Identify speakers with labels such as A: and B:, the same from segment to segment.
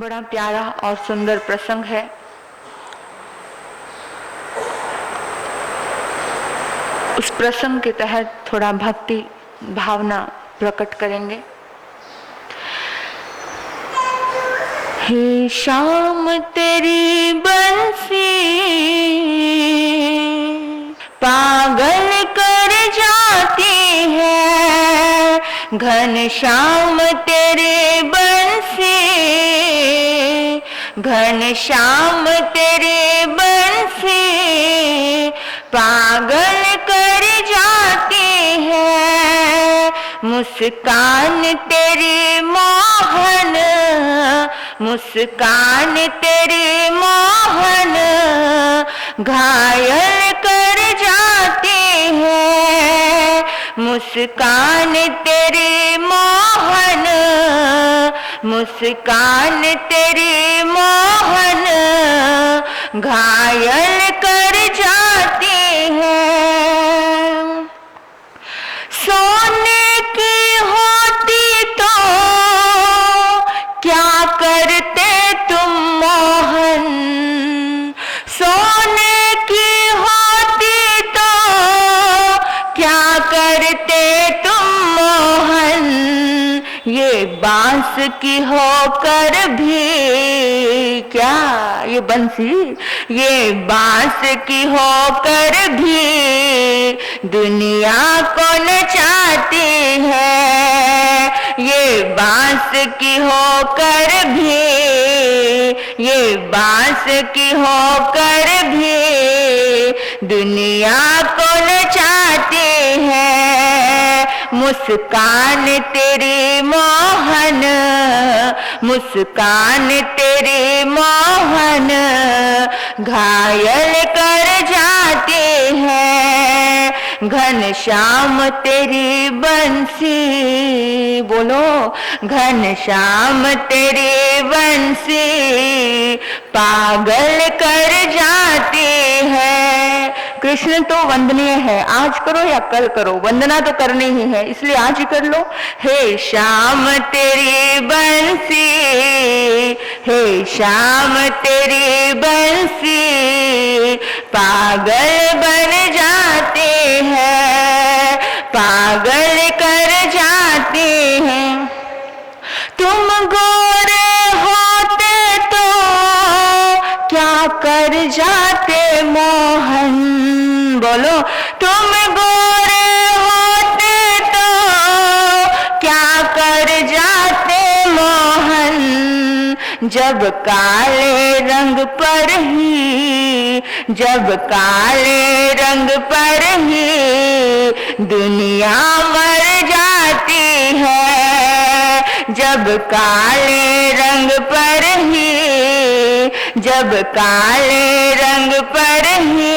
A: बड़ा प्यारा और सुंदर प्रसंग है। उस प्रसंग के तहत थोड़ा भक्ति भावना प्रकट करेंगे। हे शाम तेरी बंसी पागल कर जाती है, घन श्याम तेरी बंसी, घन श्याम तेरी बंसी पागल कर जाती है। मुस्कान तेरी मोहन, मुस्कान तेरी मोहन घायल कर जाती है। मुस्कान तेरी मोहन, मुस्कान तेरी मोहन घायल कर जाती है। सोने की होती तो क्या करते तुम मोहन, सोने की होती तो क्या करते तुम मोहन। ये बांस की होकर भी, क्या ये बंसी, ये बांस की होकर भी दुनिया को नचाती है। ये बांस की होकर भी, ये बांस की होकर भी दुनिया को नचाती है। मुस्कान तेरी मोहन, मुस्कान तेरी मोहन घायल कर जाती है। घन श्याम तेरी बंसी, बोलो, घन श्याम तेरी बंसी पागल कर जाती है। कृष्ण तो वंदनीय है, आज करो या कल करो, वंदना तो करनी ही है, इसलिए आज ही कर लो। हे श्याम तेरी बंसी, हे श्याम तेरी बंसी पागल बन जाती है, पागल कर जाती है। तुम गोरे होते तो क्या कर जाते मोहन, बोलो, तुम गोरे होते तो क्या कर जाते मोहन। जब काले रंग पर ही, जब काले रंग पर ही दुनिया मर जाती है। जब काले रंग पर ही, जब काले रंग पर ही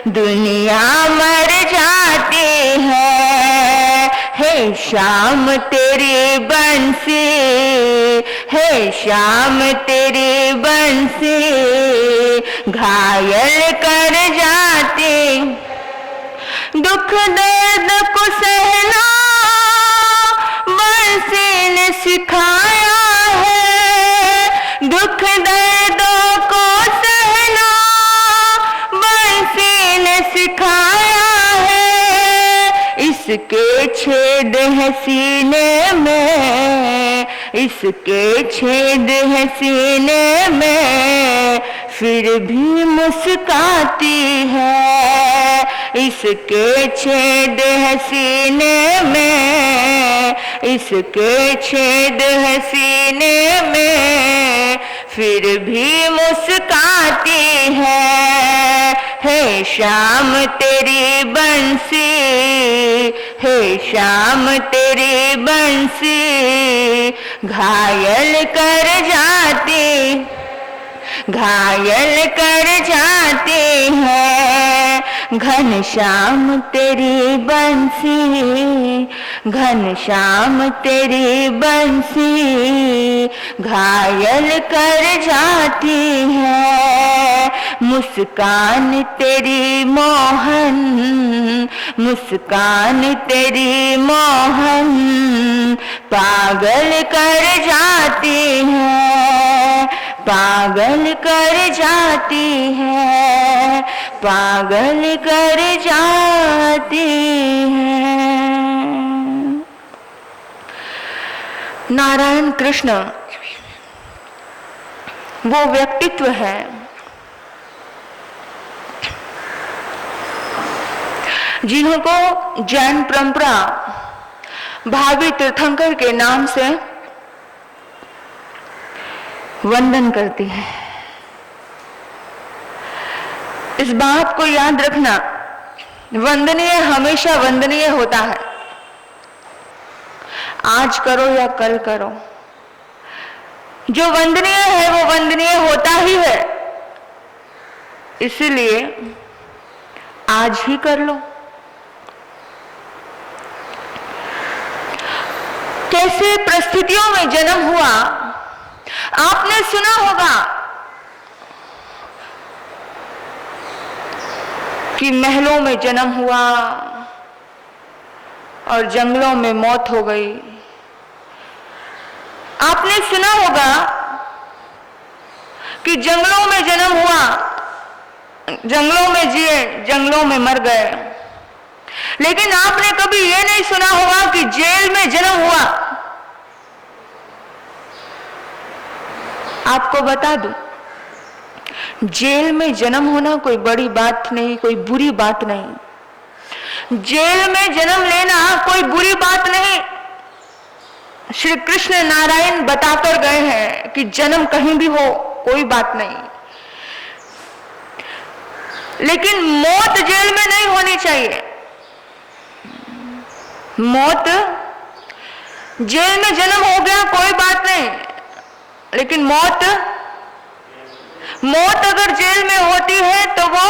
A: दुनिया मर जाती है। हे श्याम तेरी बंसी, हे श्याम तेरी बंसी घायल कर जाती। दुख दर्द को सहना बंसी ने सिखाया है, दुख दर्दों को सहना बंसी ने सिखाया है। इसके छेद है सीने में, इसके छेद है सीने में फिर भी मुस्काती है। इसके छेद है सीने में, इसके छेद है सीने में फिर भी मुस्काती है। हे श्याम तेरी बंसी, हे श्याम तेरी बंसी घायल कर जाती, घायल कर जाती है। घन श्याम तेरी बंसी, घन श्याम तेरी बंसी घायल कर जाती है। मुस्कान तेरी मोहन, मुस्कान तेरी मोहन पागल कर जाती है। पागल कर जाती है, पागल कर जाती है। नारायण कृष्ण वो व्यक्तित्व है जिनको जैन परंपरा भावी तीर्थंकर के नाम से वंदन करती है। इस बात को याद रखना, वंदनीय हमेशा वंदनीय होता है। आज करो या कल करो, जो वंदनीय है वो वंदनीय होता ही है। इसीलिए आज ही कर लो। कैसे परिस्थितियों में जन्म हुआ, आपने सुना होगा कि महलों में जन्म हुआ और जंगलों में मौत हो गई। आपने सुना होगा कि जंगलों में जन्म हुआ, जंगलों में जिए, जंगलों में मर गए। लेकिन आपने कभी यह नहीं सुना होगा कि जेल में जन्म हुआ। आपको बता दूं, जेल में जन्म होना कोई बड़ी बात नहीं, कोई बुरी बात नहीं। जेल में जन्म लेना कोई बुरी बात नहीं। श्री कृष्ण नारायण बताकर गए हैं कि जन्म कहीं भी हो कोई बात नहीं, लेकिन मौत जेल में नहीं होनी चाहिए। मौत जेल में जन्म हो गया कोई बात नहीं, लेकिन मौत अगर जेल में होती है तो वो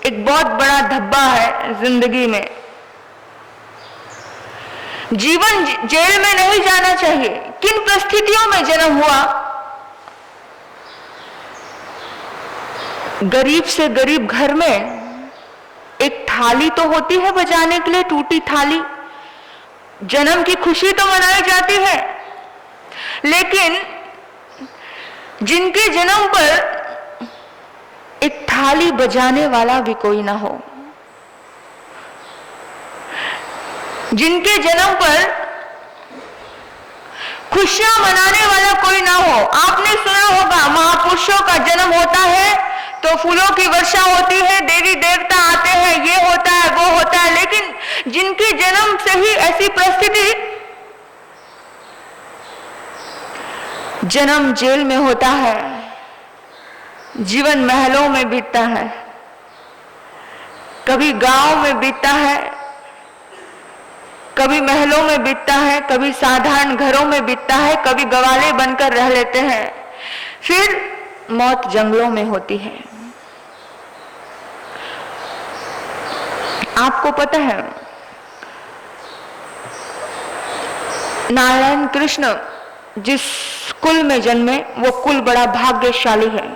A: एक बहुत बड़ा धब्बा है जिंदगी में। जीवन जेल में नहीं जाना चाहिए। किन परिस्थितियों में जन्म हुआ? गरीब से गरीब घर में एक थाली तो होती है बजाने के लिए, टूटी थाली। जन्म की खुशी तो मनाई जाती है, लेकिन जिनके जन्म पर एक थाली बजाने वाला भी कोई ना हो, जिनके जन्म पर खुशियां मनाने वाला कोई ना हो। आपने सुना होगा महापुरुषों का जन्म होता है तो फूलों की वर्षा होती है, देवी देवता आते हैं, ये होता है वो होता है। लेकिन जिनके जन्म से ही ऐसी परिस्थिति, जन्म जेल में होता है, जीवन महलों में बीतता है, कभी गांव में बीतता है, कभी महलों में बीतता है, कभी साधारण घरों में बीतता है, कभी गवाले बनकर रह लेते हैं, फिर मौत जंगलों में होती है। आपको पता है नारायण कृष्ण जिस कुल में जन्मे वो कुल बड़ा भाग्यशाली है,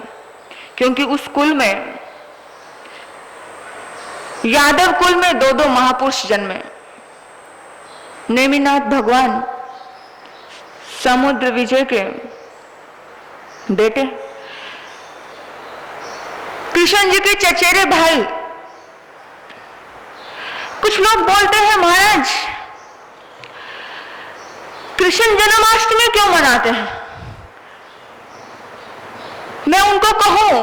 A: क्योंकि उस कुल में, यादव कुल में दो दो महापुरुष जन्मे। नेमिनाथ भगवान समुद्र विजय के बेटे, कृष्ण जी के चचेरे भाई। कुछ लोग बोलते हैं महाराज कृष्ण जन्माष्टमी क्यों मनाते हैं? मैं उनको कहूं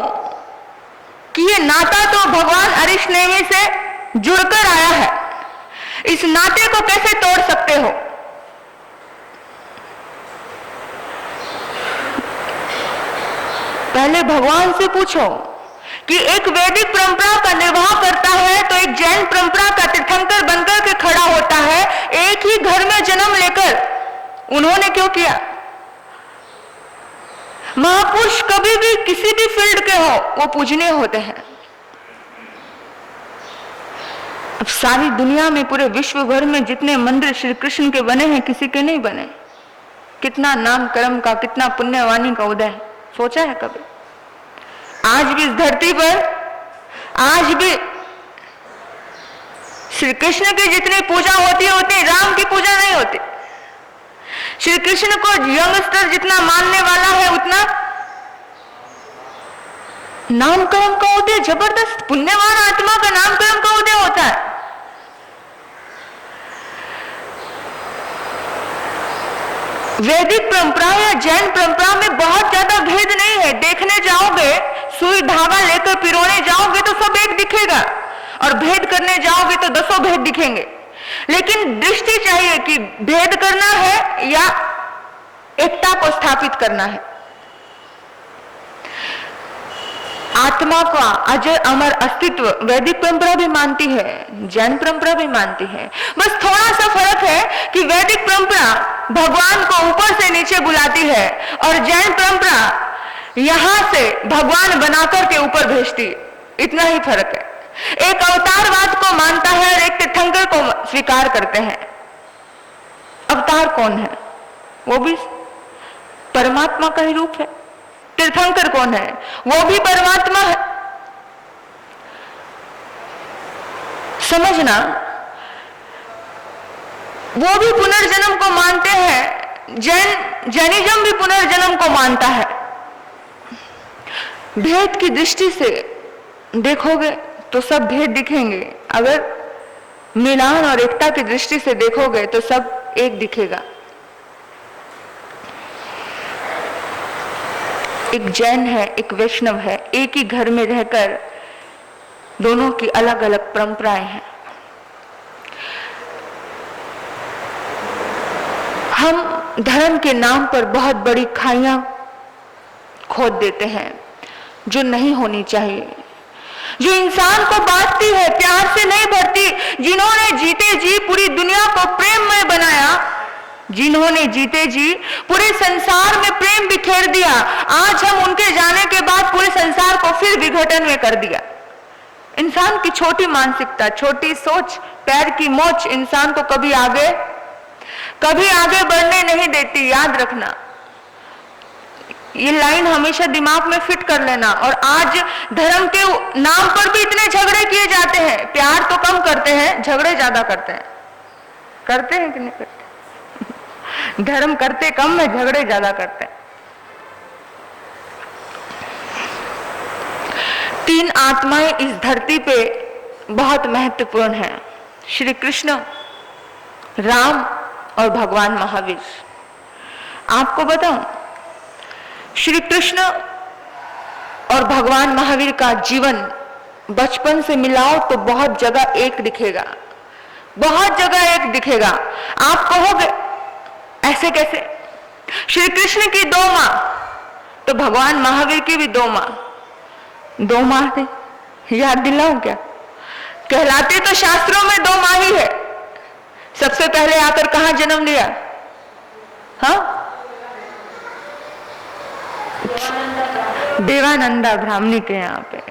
A: कि ये नाता तो भगवान अरिष्णेमी से जुड़कर आया है, इस नाते को कैसे तोड़ सकते हो? पहले भगवान से पूछो कि एक वैदिक परंपरा का निर्वाह करता है तो एक जैन परंपरा का तीर्थंकर बनकर के खड़ा होता है। एक ही घर में जन्म लेकर उन्होंने क्यों किया? महापुरुष कभी भी किसी भी फील्ड के हो वो पूजनीय होते हैं। अब सारी दुनिया में, पूरे विश्व भर में जितने मंदिर श्री कृष्ण के बने हैं, किसी के नहीं बने। कितना नाम कर्म का, कितना पुण्यवानी का उदय, सोचा है कभी? आज भी इस धरती पर, आज भी श्री कृष्ण की जितनी पूजा होती है उतनी राम की पूजा नहीं होती। श्री कृष्ण को यंगस्टर जितना मानने वाला है उतना नामकरण का उदय जबरदस्त, पुण्यवान आत्मा का नामकरण का उदय होता है। वैदिक परंपरा या जैन परंपरा में बहुत ज्यादा भेद नहीं है। देखने जाओगे, सुई धागा लेकर पिरोने जाओगे तो सब एक दिखेगा, और भेद करने जाओगे तो 10 भेद दिखेंगे। लेकिन दृष्टि चाहिए कि भेद करना है या एकता को स्थापित करना है। आत्मा का अजय अमर अस्तित्व वैदिक परंपरा भी मानती है, जैन परंपरा भी मानती है। बस थोड़ा सा फर्क है कि वैदिक परंपरा भगवान को ऊपर से नीचे बुलाती है और जैन परंपरा यहां से भगवान बनाकर के ऊपर भेजती है। इतना ही फर्क है। एक अवतारवाद को मानता है और एक तीर्थंकर को स्वीकार करते हैं। अवतार कौन है? वो भी परमात्मा का ही रूप है। तीर्थंकर कौन है? वो भी परमात्मा है। समझना, वो भी पुनर्जन्म को मानते हैं। जैनिज्म भी पुनर्जन्म को मानता है। भेद की दृष्टि से देखोगे तो सब भेद दिखेंगे, अगर मिलान और एकता की दृष्टि से देखोगे तो सब एक दिखेगा। एक जैन है, एक वैष्णव है, एक ही घर में रहकर दोनों की अलग अलग परंपराएं हैं। हम धर्म के नाम पर बहुत बड़ी खाइयां खोद देते हैं जो नहीं होनी चाहिए, जो इंसान को बांटती है, प्यार से नहीं भरती। जिन्होंने जीते जी पूरी दुनिया को प्रेममय बनाया, जिन्होंने जीते जी पूरे संसार में प्रेम बिखेर दिया, आज हम उनके जाने के बाद पूरे संसार को फिर विघटन में कर दिया। इंसान की छोटी मानसिकता, छोटी सोच, पैर की मोच इंसान को कभी आगे बढ़ने नहीं देती। याद रखना, ये लाइन हमेशा दिमाग में फिट कर लेना। और आज धर्म के नाम पर भी इतने झगड़े किए जाते हैं। प्यार to कम करते हैं, झगड़े ज्यादा करते हैं। करते हैं कि नहीं करते? धर्म करते कम है, झगड़े ज्यादा करते हैं। 3 आत्माएं इस धरती पे बहुत महत्वपूर्ण हैं, श्री कृष्ण, राम और भगवान महावीर। आपको बताऊं, श्री कृष्ण और भगवान महावीर का जीवन बचपन से मिलाओ तो बहुत जगह एक दिखेगा, बहुत जगह एक दिखेगा। आप कहोगे ऐसे कैसे? श्री कृष्ण की 2 मां तो भगवान महावीर की भी 2 मां। 2 मां थे, याद दिलाऊं क्या? कहलाते तो शास्त्रों में 2 मां ही है। सबसे पहले आकर कहां जन्म लिया? हाँ, देवानंदा ब्राह्मणी के यहाँ पे।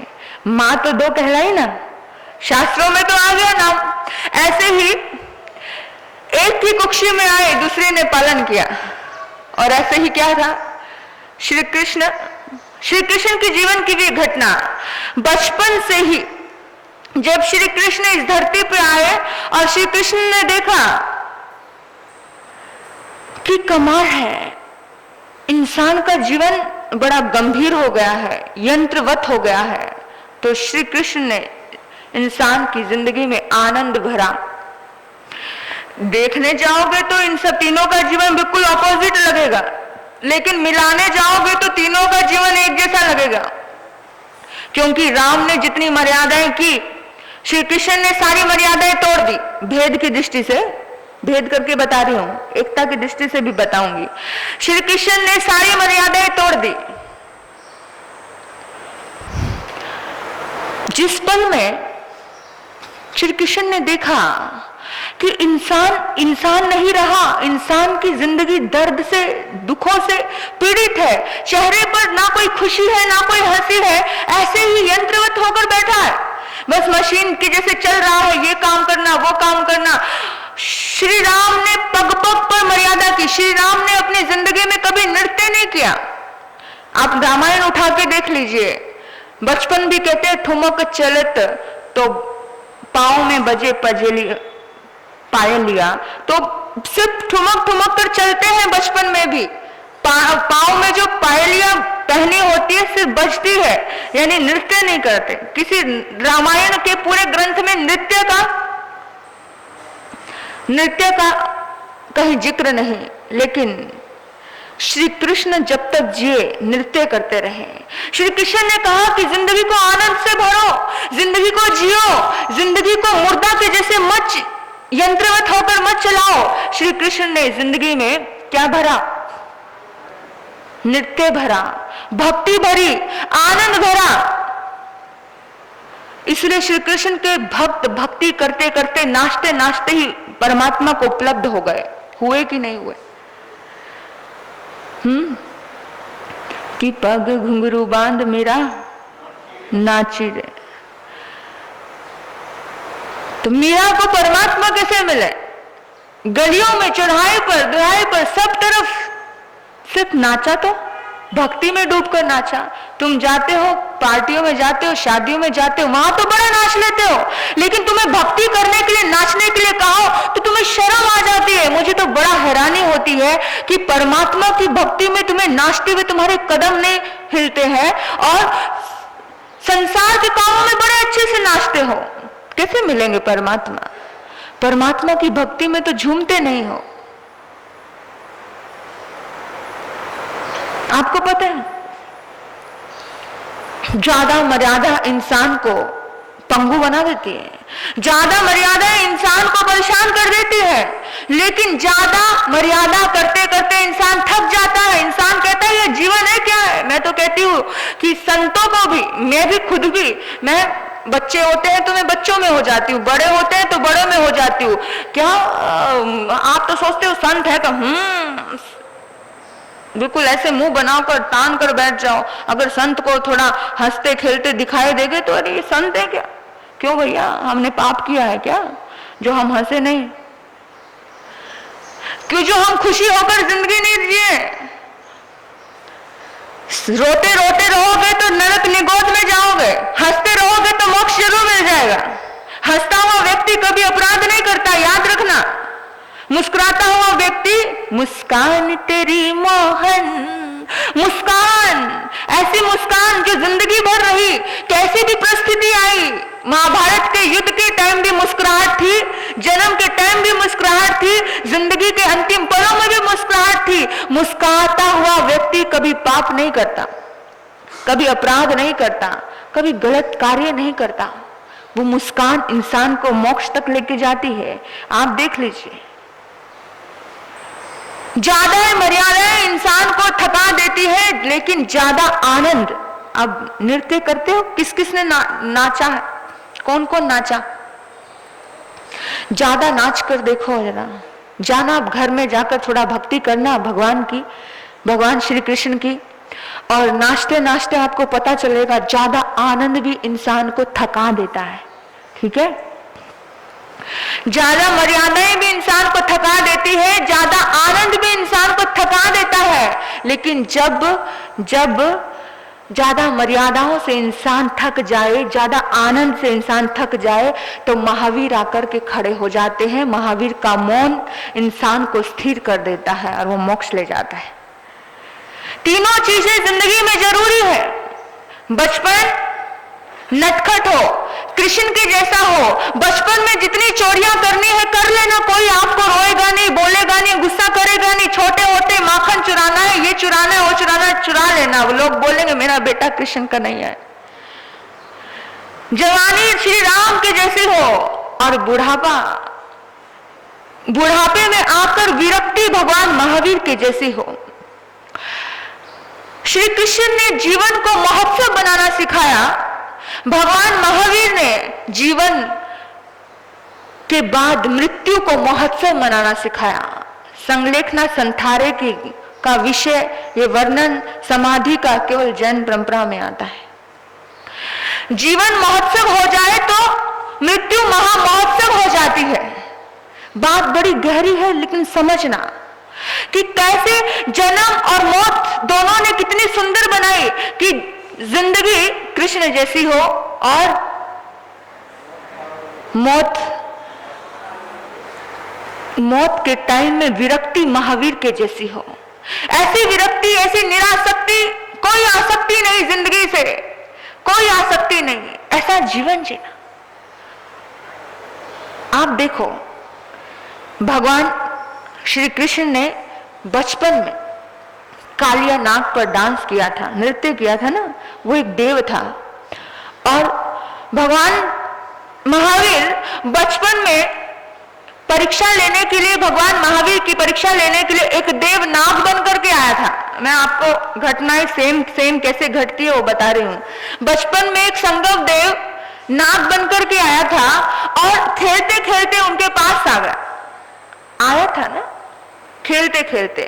A: मां तो 2 कहलाई ना, शास्त्रों में तो आ गया नाम। ऐसे ही एक की कुक्षी में आए, दूसरे ने पालन किया। और ऐसे ही क्या था? श्री कृष्ण की जीवन की भी घटना, बचपन से ही जब श्री कृष्ण इस धरती पे आए और श्री कृष्ण ने देखा कि कमाल है, इंसान का जीवन बड़ा गंभीर हो गया है, यंत्रवत हो गया है, तो श्री कृष्ण ने इंसान की जिंदगी में आनंद भरा। देखने जाओगे तो इन सब तीनों का जीवन बिल्कुल ऑपोजिट लगेगा, लेकिन मिलाने जाओगे तो तीनों का जीवन एक जैसा लगेगा। क्योंकि राम ने जितनी मर्यादाएं की, श्री कृष्ण ने सारी मर्यादाएं तोड़ दी। भेद की दृष्टि से भेद करके बता रही हूं, एकता की दृष्टि से भी बताऊंगी। श्री कृष्ण ने सारी मर्यादाएं तोड़ दी। जिस पल में श्री कृष्ण ने देखा कि इंसान नहीं रहा, इंसान की जिंदगी दर्द से, दुखों से पीड़ित है, चेहरे पर ना कोई खुशी है ना कोई हंसी है, ऐसे ही यंत्रवत होकर बैठा है, बस मशीन के जैसे चल रहा है, ये काम करना वो काम करना। श्री राम ने पग पग पर मर्यादा की। श्री राम ने अपनी जिंदगी में कभी नृत्य नहीं किया। आप रामायण उठा के देख लीजिए, बचपन भी कहते हैं ठुमक चलत तो पाँव में बजे पायल लिया, तो सिर्फ ठुमक ठुमक कर चलते हैं बचपन में भी, पाँव में जो पायलियां पहनी होती है सिर्फ बजती है, यानी नृत्य नहीं करते। किसी रामायण के पूरे ग्रंथ में नृत्य का कहीं जिक्र नहीं, लेकिन श्री कृष्ण जब तक जिए नृत्य करते रहे। श्री कृष्ण ने कहा कि जिंदगी को आनंद से भरो, जिंदगी को जियो, जिंदगी को मुर्दा के जैसे मत, यंत्रवत होकर मत चलाओ। श्री कृष्ण ने जिंदगी में क्या भरा? नृत्य भरा, भक्ति भरी, आनंद भरा। इसलिए श्री कृष्ण के भक्त भक्ति करते करते नाचते नाचते ही परमात्मा को उपलब्ध हो गए। हुए कि नहीं हुए? कि पग घुंघरू बांध मेरा नाची रे। तो मीरा को परमात्मा कैसे मिले? गलियों में, चढ़ाई पर, दुहाई पर, सब तरफ सिर्फ नाचा, तो भक्ति में डूबकर नाचा। तुम जाते हो पार्टियों में, जाते हो शादियों में, जाते हो, वहां तो बड़ा नाच लेते हो, लेकिन तुम्हें भक्ति करने के लिए, नाचने के लिए कहो तो तुम्हें शर्म आ जाती है। मुझे तो बड़ा हैरानी होती है कि परमात्मा की भक्ति में तुम्हें नाचते हुए तुम्हारे कदम नहीं हिलते हैं और संसार के कामों में बड़े अच्छे से नाचते हो। कैसे मिलेंगे परमात्मा? परमात्मा की भक्ति में तो झूमते नहीं हो। आपको पता है, ज्यादा मर्यादा इंसान को पंगु बना देती है, ज्यादा मर्यादा इंसान को परेशान कर देती है, लेकिन ज्यादा मर्यादा करते करते इंसान थक जाता है। इंसान कहता है ये जीवन है क्या है? मैं तो कहती हूँ कि संतों को भी, मैं भी खुद भी, मैं बच्चे होते हैं तो मैं बच्चों में हो जाती हूँ, बड़े होते हैं तो बड़ों में हो जाती हूँ। क्या आप तो सोचते हो संत है का? बिल्कुल ऐसे मुंह बनाकर तान कर बैठ जाओ। अगर संत को थोड़ा हंसते खेलते दिखाई देगे तो अरे ये संत है क्या? क्यों भैया, हमने पाप किया है क्या जो हम हंसे नहीं? क्यों जो हम खुशी होकर जिंदगी नहीं जिए? रोते रोते रहोगे तो नरक निगोद में जाओगे, हंसते रहोगे तो मोक्ष जरूर मिल जाएगा। हंसता हुआ व्यक्ति कभी अपराध नहीं करता, याद रखना। मुस्कुराता हुआ व्यक्ति, मुस्कान तेरी मोहन, मुस्कान, ऐसी मुस्कान जो जिंदगी भर रही। कैसी भी परिस्थिति आई, महाभारत के युद्ध के टाइम भी मुस्कुराहट थी, जन्म के टाइम भी मुस्कुराहट थी, जिंदगी के अंतिम पलों में भी मुस्कुराहट थी। मुस्कुराता हुआ व्यक्ति कभी पाप नहीं करता, कभी अपराध नहीं करता, कभी गलत कार्य नहीं करता। वो मुस्कान इंसान को मोक्ष तक लेके जाती है। आप देख लीजिए, ज्यादा मर्यादा इंसान को थका देती है, लेकिन ज्यादा आनंद। अब नृत्य करते हो, किस किस ने नाचा है? कौन कौन नाचा? ज्यादा नाच कर देखो जरा, जाना आप घर में जाकर थोड़ा भक्ति करना भगवान की, भगवान श्री कृष्ण की, और नाचते नाचते आपको पता चलेगा ज्यादा आनंद भी इंसान को थका देता है। ठीक है, ज्यादा मर्यादाएं भी इंसान को थका देती है, ज्यादा आनंद भी इंसान को थका देता है। लेकिन जब ज्यादा मर्यादाओं से इंसान थक जाए, ज्यादा आनंद से इंसान थक जाए, तो महावीर आकर के खड़े हो जाते हैं। महावीर का मौन इंसान को स्थिर कर देता है और वो मोक्ष ले जाता है। तीनों चीजें जिंदगी में जरूरी है। बचपन नटखट हो, कृष्ण के जैसा हो, बचपन में जितनी चोरियां करनी है कर लेना, कोई आपको रोएगा नहीं, बोलेगा नहीं, गुस्सा करेगा नहीं। छोटे होते माखन चुराना है, ये चुराना है, वो चुराना है, चुरा लेना। वो लोग बोलेंगे मेरा बेटा कृष्ण का नहीं है। जवानी श्री राम के जैसे हो, और बुढ़ापे में आकर विरक्ति भगवान महावीर के जैसी हो। श्री कृष्ण ने जीवन को महोत्सव बनाना सिखाया, भगवान महावीर ने जीवन के बाद मृत्यु को महोत्सव मनाना सिखाया। संलेखना संथारे का विषय, ये वर्णन समाधि का केवल जैन परंपरा में आता है। जीवन महोत्सव हो जाए तो मृत्यु महामहोत्सव हो जाती है। बात बड़ी गहरी है, लेकिन समझना कि कैसे जन्म और मौत दोनों ने कितनी सुंदर बनाई कि जिंदगी कृष्ण जैसी हो और मौत के टाइम में विरक्ति महावीर के जैसी हो। ऐसी विरक्ति, ऐसी निरासक्ति, कोई आसक्ति नहीं जिंदगी से, कोई आसक्ति नहीं, ऐसा जीवन जीना। आप देखो भगवान श्री कृष्ण ने बचपन में कालिया नाग पर डांस किया था, नृत्य किया था ना, वो एक देव था। और भगवान महावीर बचपन में परीक्षा लेने के लिए, भगवान महावीर की परीक्षा लेने के लिए एक देव नाग बन करके आया था। मैं आपको घटनाएं सेम कैसे घटती है वो बता रही हूँ। बचपन में एक संगम देव नाग बन करके आया था और खेलते खेलते उनके पास आ गया, आया था ना, खेलते खेलते,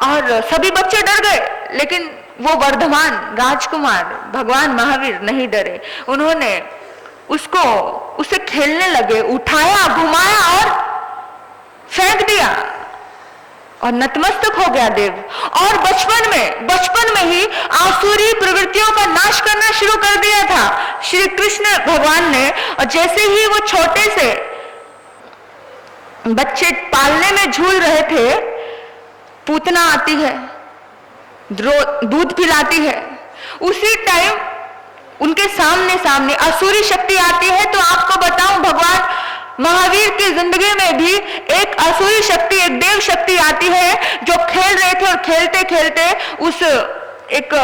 A: और सभी बच्चे डर गए, लेकिन वो वर्धमान राजकुमार भगवान महावीर नहीं डरे। उन्होंने उसे खेलने लगे, उठाया, घुमाया और फेंक दिया और नतमस्तक हो गया देव। और बचपन में ही आसुरी प्रवृत्तियों का नाश करना शुरू कर दिया था श्री कृष्ण भगवान ने। और जैसे ही वो छोटे से बच्चे पालने में झूल रहे थे, पूतना आती है, दूध पिलाती है, उसी टाइम उनके सामने असुरी शक्ति आती है। तो आपको बताऊं, भगवान महावीर की जिंदगी में भी एक असुरी शक्ति, एक देव शक्ति आती है, जो खेल रहे थे और खेलते खेलते एक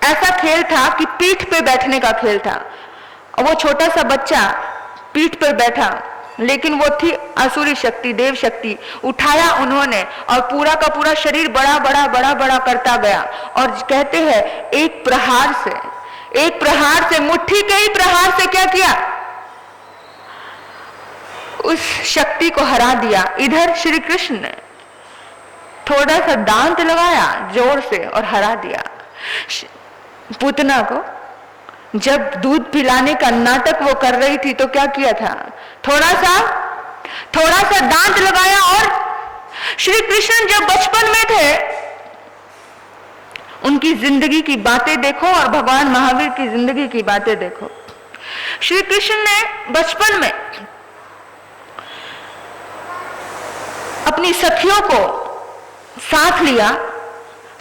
A: ऐसा खेल था कि पीठ पे बैठने का खेल था। वो छोटा सा बच्चा पीठ पर बैठा, लेकिन वो थी असुरी शक्ति, देव शक्ति। उठाया उन्होंने और पूरा का पूरा शरीर बड़ा बड़ा करता गया। और कहते हैं एक प्रहार से, मुट्ठी के ही प्रहार से क्या किया, उस शक्ति को हरा दिया। इधर श्री कृष्ण ने थोड़ा सा दांत लगाया जोर से और हरा दिया। पूतना को जब दूध पिलाने का नाटक वो कर रही थी तो क्या किया था, थोड़ा सा दांत लगाया। और श्री कृष्ण जब बचपन में थे, उनकी जिंदगी की बातें देखो और भगवान महावीर की जिंदगी की बातें देखो। श्री कृष्ण ने बचपन में अपनी सखियों को साथ लिया।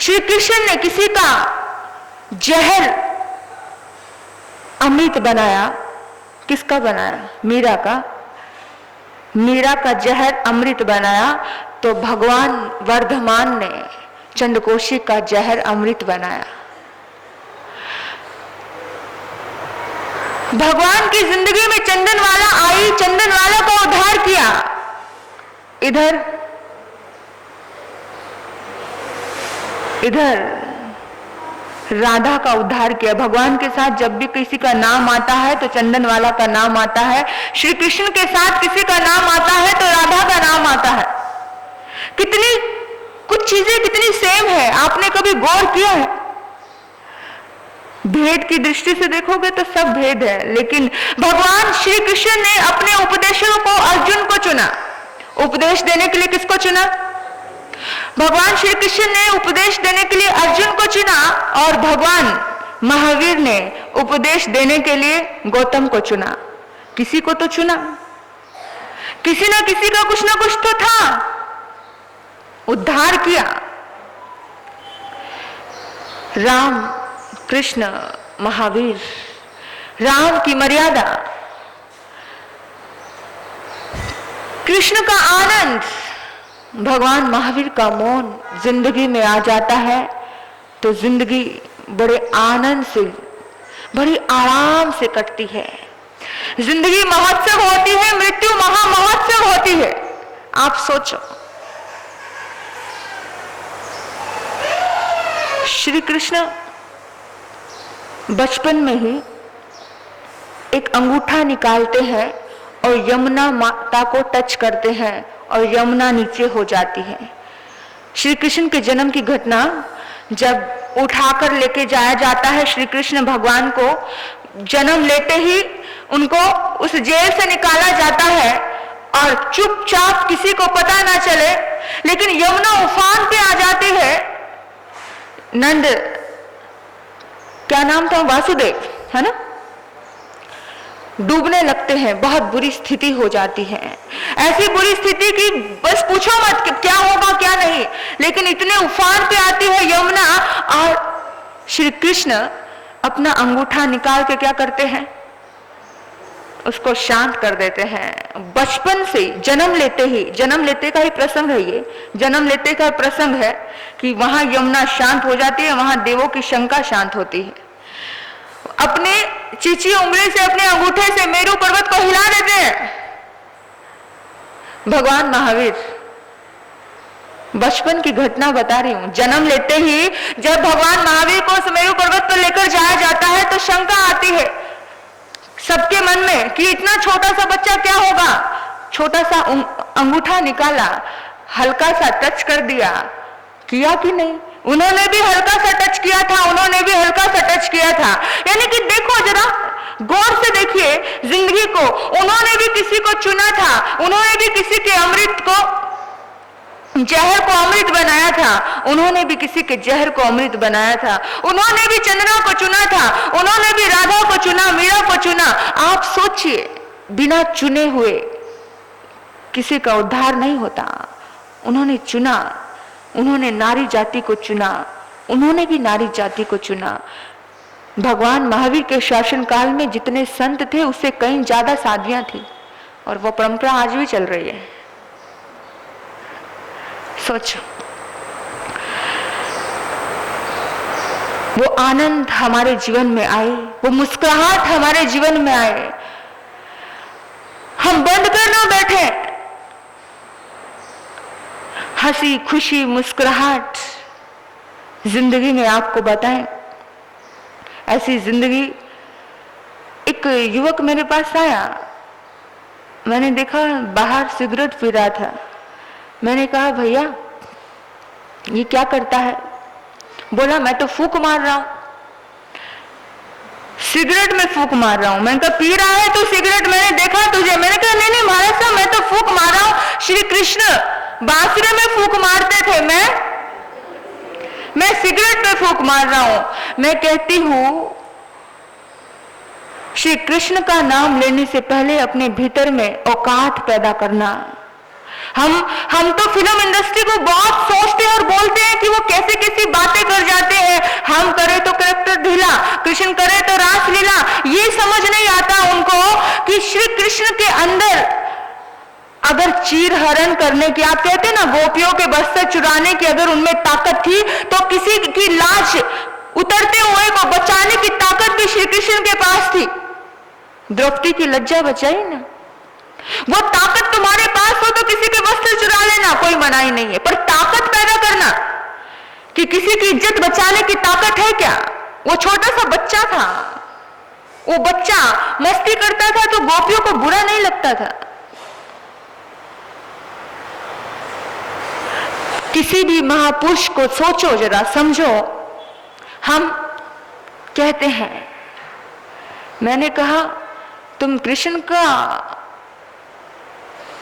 A: श्री कृष्ण ने किसी का जहर अमृत बनाया। किसका बनाया? मीरा का जहर अमृत बनाया। तो भगवान वर्धमान ने चंद्रकोशी का जहर अमृत बनाया। भगवान की जिंदगी में चंदनवाला आई, चंदनवाला का उद्धार किया। इधर राधा का उद्धार किया। भगवान के साथ जब भी किसी का नाम आता है तो चंदनवाला का नाम आता है। श्री कृष्ण के साथ किसी का नाम आता है तो राधा का नाम आता है। कुछ चीजें कितनी सेम है, आपने कभी गौर किया है? भेद की दृष्टि से देखोगे तो सब भेद है, लेकिन भगवान श्री कृष्ण ने अपने उपदेशों को अर्जुन को चुना। उपदेश देने के लिए किसको चुना? भगवान श्री कृष्ण ने उपदेश देने के लिए अर्जुन को चुना, और भगवान महावीर ने उपदेश देने के लिए गौतम को चुना। किसी को तो चुना, किसी ना किसी का कुछ ना कुछ तो था। उद्धार किया। राम कृष्ण महावीर, राम की मर्यादा, कृष्ण का आनंद, भगवान महावीर का मौन जिंदगी में आ जाता है तो जिंदगी बड़े आनंद से, बड़ी आराम से कटती है। जिंदगी महोत्सव होती है, मृत्यु महामहोत्सव होती है। आप सोचो, श्री कृष्ण बचपन में ही एक अंगूठा निकालते हैं और यमुना माता को टच करते हैं और यमुना नीचे हो जाती है। श्री कृष्ण के जन्म की घटना, जब उठाकर लेके जाया जाता है श्री कृष्ण भगवान को, जन्म लेते ही उनको उस जेल से निकाला जाता है और चुपचाप किसी को पता ना चले, लेकिन यमुना उफान पे आ जाती है। नंद, क्या नाम था, वासुदेव है ना, डूबने लगते हैं। बहुत बुरी स्थिति हो जाती है, ऐसी बुरी स्थिति कि बस पूछो मत कि क्या होगा क्या नहीं। लेकिन इतने उफान पे आती है यमुना, और श्री कृष्ण अपना अंगूठा निकाल के क्या करते हैं, उसको शांत कर देते हैं। बचपन से जन्म लेते का ही प्रसंग है ये, जन्म लेते का प्रसंग है कि वहां यमुना शांत हो जाती है, वहां देवों की शंका शांत होती है। अपने चीची उंगली से, अपने अंगूठे से मेरू पर्वत को हिला देते हैं भगवान महावीर। बचपन की घटना बता रही हूं। जन्म लेते ही जब भगवान महावीर को सुमेरु पर्वत पर लेकर जाया जाता है तो शंका आती है सबके मन में कि इतना छोटा सा बच्चा क्या होगा। छोटा सा अंगूठा निकाला, हल्का सा टच कर दिया, किया कि नहीं, उन्होंने भी हल्का सा टच किया था, उन्होंने भी हल्का सा टच किया था। यानी कि देखो जरा गौर से देखिए जिंदगी को, उन्होंने भी किसी को चुना था, उन्होंने भी किसी के अमृत को, जहर को अमृत बनाया था, उन्होंने भी किसी के जहर को अमृत बनाया था, उन्होंने भी चंद्रमा को चुना था, उन्होंने भी राधा को चुना, मीरा को चुना। आप सोचिए बिना चुने हुए किसी का उद्धार नहीं होता। उन्होंने चुना, उन्होंने नारी जाति को चुना, उन्होंने भी नारी जाति को चुना। भगवान महावीर के शासन काल में जितने संत थे उससे कहीं ज्यादा साधियां थी, और वो परंपरा आज भी चल रही है। सोचो वो आनंद हमारे जीवन में आए, वो मुस्कुराहट हमारे जीवन में आए, हम बंद कर ना बैठे। हंसी खुशी मुस्कुराहट जिंदगी में आपको बताएं, ऐसी जिंदगी। एक युवक मेरे पास आया, मैंने देखा बाहर सिगरेट पी रहा था। मैंने कहा भैया ये क्या करता है? बोला मैं तो फूंक मार रहा हूं, सिगरेट में फूंक मार रहा हूं। मैंने कहा पी रहा है तो सिगरेट, मैंने देखा तुझे। मैंने कहा नहीं महाराज साहब मैं तो फूंक मार रहा हूं। श्री कृष्ण बांसुरी में फूंक मारते थे, मैं सिगरेट में फूंक मार रहा हूं। मैं कहती हूं श्री कृष्ण का नाम लेने से पहले अपने भीतर में औकात पैदा करना। हम तो फिल्म इंडस्ट्री को बहुत सोचते हैं और बोलते हैं कि वो कैसे कैसी बातें कर जाते हैं। हम करें तो कैरेक्टर ढीला, कृष्ण करे तो रास लीला। ये समझ नहीं आता उनको कि श्री कृष्ण के अंदर अगर चीर हरण करने की, आप कहते हैं ना गोपियों के बस्तर चुराने की अगर उनमें ताकत थी, तो किसी की लाज उतरते हुए को बचाने की ताकत भी श्री कृष्ण के पास थी। द्रौपदी की लज्जा बचाई ना। वो ताकत तुम्हारे पास हो तो किसी के वस्त्र चुरा लेना, कोई मनाही नहीं है, पर ताकत पैदा करना कि किसी की इज्जत बचाने की ताकत है क्या? वो छोटा सा बच्चा था, वो बच्चा मस्ती करता था तो गोपियों को बुरा नहीं लगता था। किसी भी महापुरुष को सोचो जरा, समझो। हम कहते हैं, मैंने कहा तुम कृष्ण का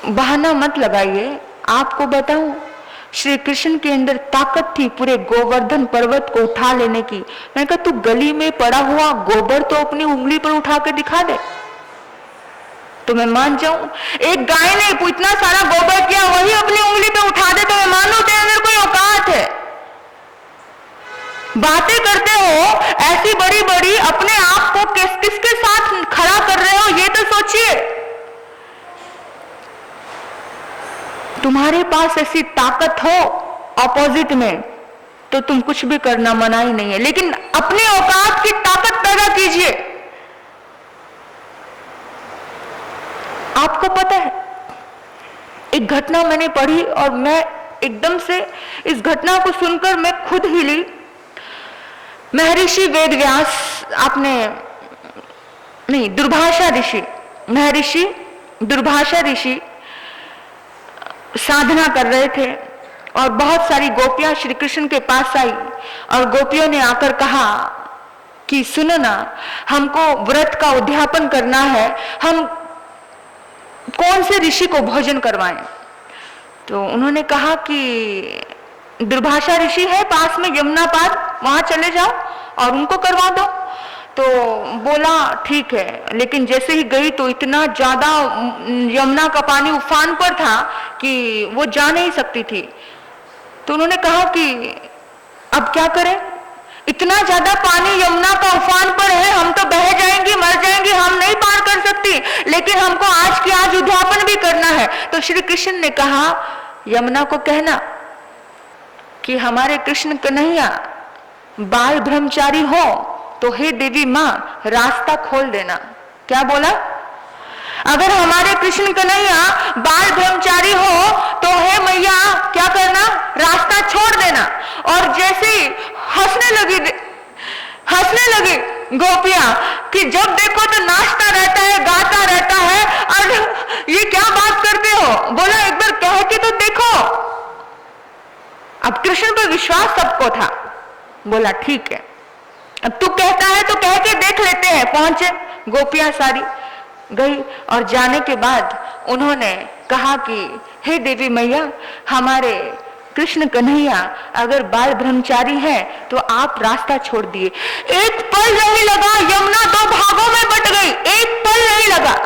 A: बहाना मत लगाइए। आपको बताऊं श्री कृष्ण के अंदर ताकत थी पूरे गोवर्धन पर्वत को उठा लेने की। मैंने कहा तू गली में पड़ा हुआ गोबर तो अपनी उंगली पर उठा के दिखा दे तो मैं मान जाऊं। एक गाय ने इतना सारा गोबर किया, वही अपनी उंगली पे उठा दे तो मैं मानूं तेरे अंदर कोई औकात है। बातें करते हो ऐसी बड़ी बड़ी, अपने आप को किसके साथ खड़ा कर रहे हो ये तो सोचिए। तुम्हारे पास ऐसी ताकत हो ऑपोजिट में तो तुम कुछ भी करना मना ही नहीं है, लेकिन अपने औकात की ताकत पैदा कीजिए। आपको पता है एक घटना मैंने पढ़ी और मैं एकदम से इस घटना को सुनकर मैं खुद हिली। महर्षि वेदव्यास, आपने नहीं, दुर्भाषा ऋषि, महर्षि दुर्भाषा ऋषि साधना कर रहे थे और बहुत सारी गोपियां श्री कृष्ण के पास आई और गोपियों ने आकर कहा कि सुनो ना, हमको व्रत का उद्यापन करना है, हम कौन से ऋषि को भोजन करवाएं? तो उन्होंने कहा कि दुर्भाषा ऋषि है पास में यमुना पार, वहां चले जाओ और उनको करवा दो। तो बोला ठीक है, लेकिन जैसे ही गई तो इतना ज्यादा यमुना का पानी उफान पर था कि वो जा नहीं सकती थी। तो उन्होंने कहा कि अब क्या करें, इतना ज्यादा पानी यमुना का उफान पर है, हम तो बह जाएंगे, मर जाएंगे, हम नहीं पार कर सकती, लेकिन हमको आज की आज उद्यापन भी करना है। तो श्री कृष्ण ने कहा यमुना को कहना कि हमारे कृष्ण कन्हैया बाल ब्रह्मचारी हो तो हे देवी मां रास्ता खोल देना। क्या बोला? अगर हमारे कृष्ण कन्हैया बाल ब्रह्मचारी हो तो हे मैया क्या करना, रास्ता छोड़ देना। और जैसे ही हंसने लगी गोपियां कि जब देखो तो नाचता रहता है, गाता रहता है, और ये क्या बात करते हो? बोला एक बार कह के तो देखो। अब कृष्ण पर विश्वास सबको था। बोला ठीक है, अब तू कहता है तो कह के देख लेते हैं। पहुंचे, गोपियां सारी गई और जाने के बाद उन्होंने कहा कि हे देवी मैया, हमारे कृष्ण कन्हैया अगर बाल ब्रह्मचारी है तो आप रास्ता छोड़ दिए। एक पल नहीं लगा, यमुना 2 भागों में बट गई, एक पल नहीं लगा।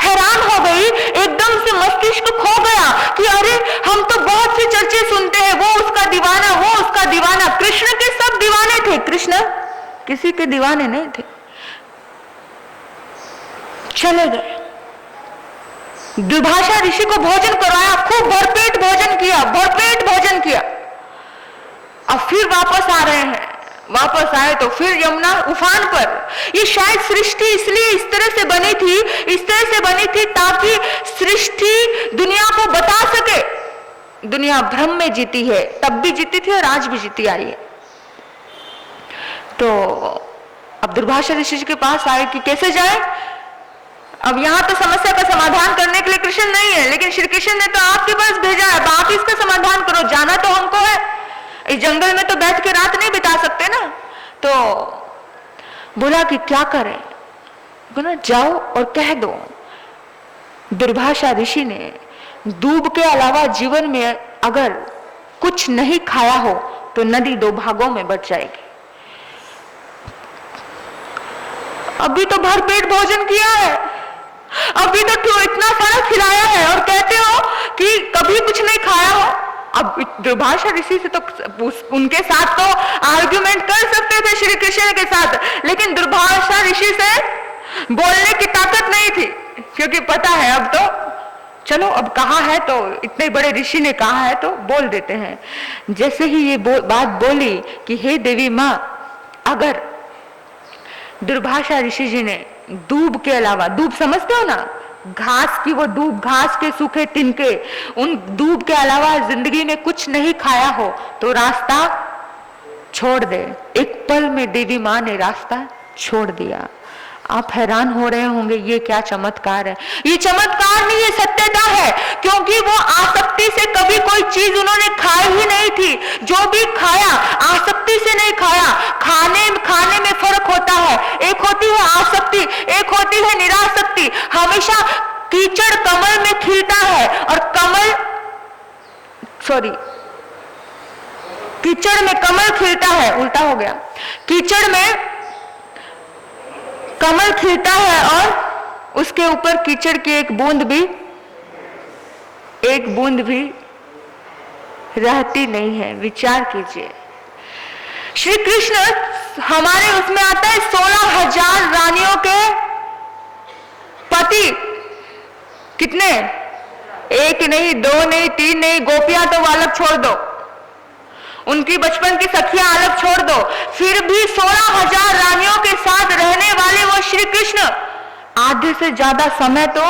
A: हैरान हो गई, एकदम से मस्तिष्क खो गया कि अरे हम तो बहुत से चर्चे सुनते हैं, वो उसका दीवाना, वो उसका दीवाना। कृष्ण के सब दीवाने थे, कृष्ण किसी के दीवाने नहीं थे। चले गए, दुर्भाषा ऋषि को भोजन करवाया, खूब भरपेट भोजन किया, भरपेट भोजन किया। अब फिर वापस आ रहे हैं, वापस आए तो फिर यमुना उफान पर। ये शायद सृष्टि इसलिए इस तरह से बनी थी ताकि सृष्टि दुनिया को बता सके दुनिया भ्रम में जीती है, तब भी जीती थी और आज भी जीती आई है। तो अब दुर्भाषा ऋषि के पास आए कि कैसे जाए। अब यहाँ तो समस्या का समाधान करने के लिए कृष्ण नहीं है, लेकिन श्री कृष्ण ने तो आपके पास भेजा है, आप इसका समाधान करो। जाना तो हमको है, इस जंगल में तो बैठ के रात नहीं बिता सकते ना। तो बोला कि क्या करें? बोला जाओ और कह दो दुर्भाषा ऋषि ने दूब के अलावा जीवन में अगर कुछ नहीं खाया हो तो नदी 2 भागों में बट जाएगी। अभी तो भरपेट भोजन किया है, अभी तो इतना सारा खिलाया है और कहते हो कि कभी कुछ नहीं खाया हो। अब दुर्भाषा ऋषि से तो उनके साथ तो आर्ग्यूमेंट कर सकते थे श्री कृष्ण के साथ, लेकिन दुर्भाषा ऋषि से बोलने की ताकत नहीं थी, क्योंकि पता है अब तो चलो अब कहा है तो इतने बड़े ऋषि ने कहा है तो बोल देते हैं। जैसे ही ये बात बोली कि हे देवी मां, अगर दुर्भाषा ऋषि जी ने दूब के अलावा, दूब समझते हो ना, घास की वो दूब, घास के सूखे तिनके, उन दूब के अलावा जिंदगी में कुछ नहीं खाया हो तो रास्ता छोड़ दे। एक पल में देवी मां ने रास्ता छोड़ दिया। आप हैरान हो रहे होंगे ये क्या चमत्कार है। ये चमत्कार नहीं, ये सत्यता है, क्योंकि वो आसक्ति से कभी कोई चीज उन्होंने खाई ही नहीं थी। जो भी खाया आसक्ति से नहीं खाया। खाने में फर्क होता है, एक होती है आसक्ति, एक होती है निरासक्ति। हमेशा कीचड़ कमल में खिलता है और कीचड़ में कमल खिलता है, उल्टा हो गया। कीचड़ में कमल खिलता है और उसके ऊपर कीचड़ की एक बूंद भी रहती नहीं है। विचार कीजिए, श्री कृष्ण हमारे उसमें आता है 16,000 रानियों के पति। कितने? 1 नहीं, 2 नहीं, 3 नहीं, गोपियां तो अलग छोड़ दो, उनकी बचपन की सखियां अलग छोड़ दो, फिर भी 16,000 रानियों के साथ रहने वाले वो श्री कृष्ण आधे से ज्यादा समय तो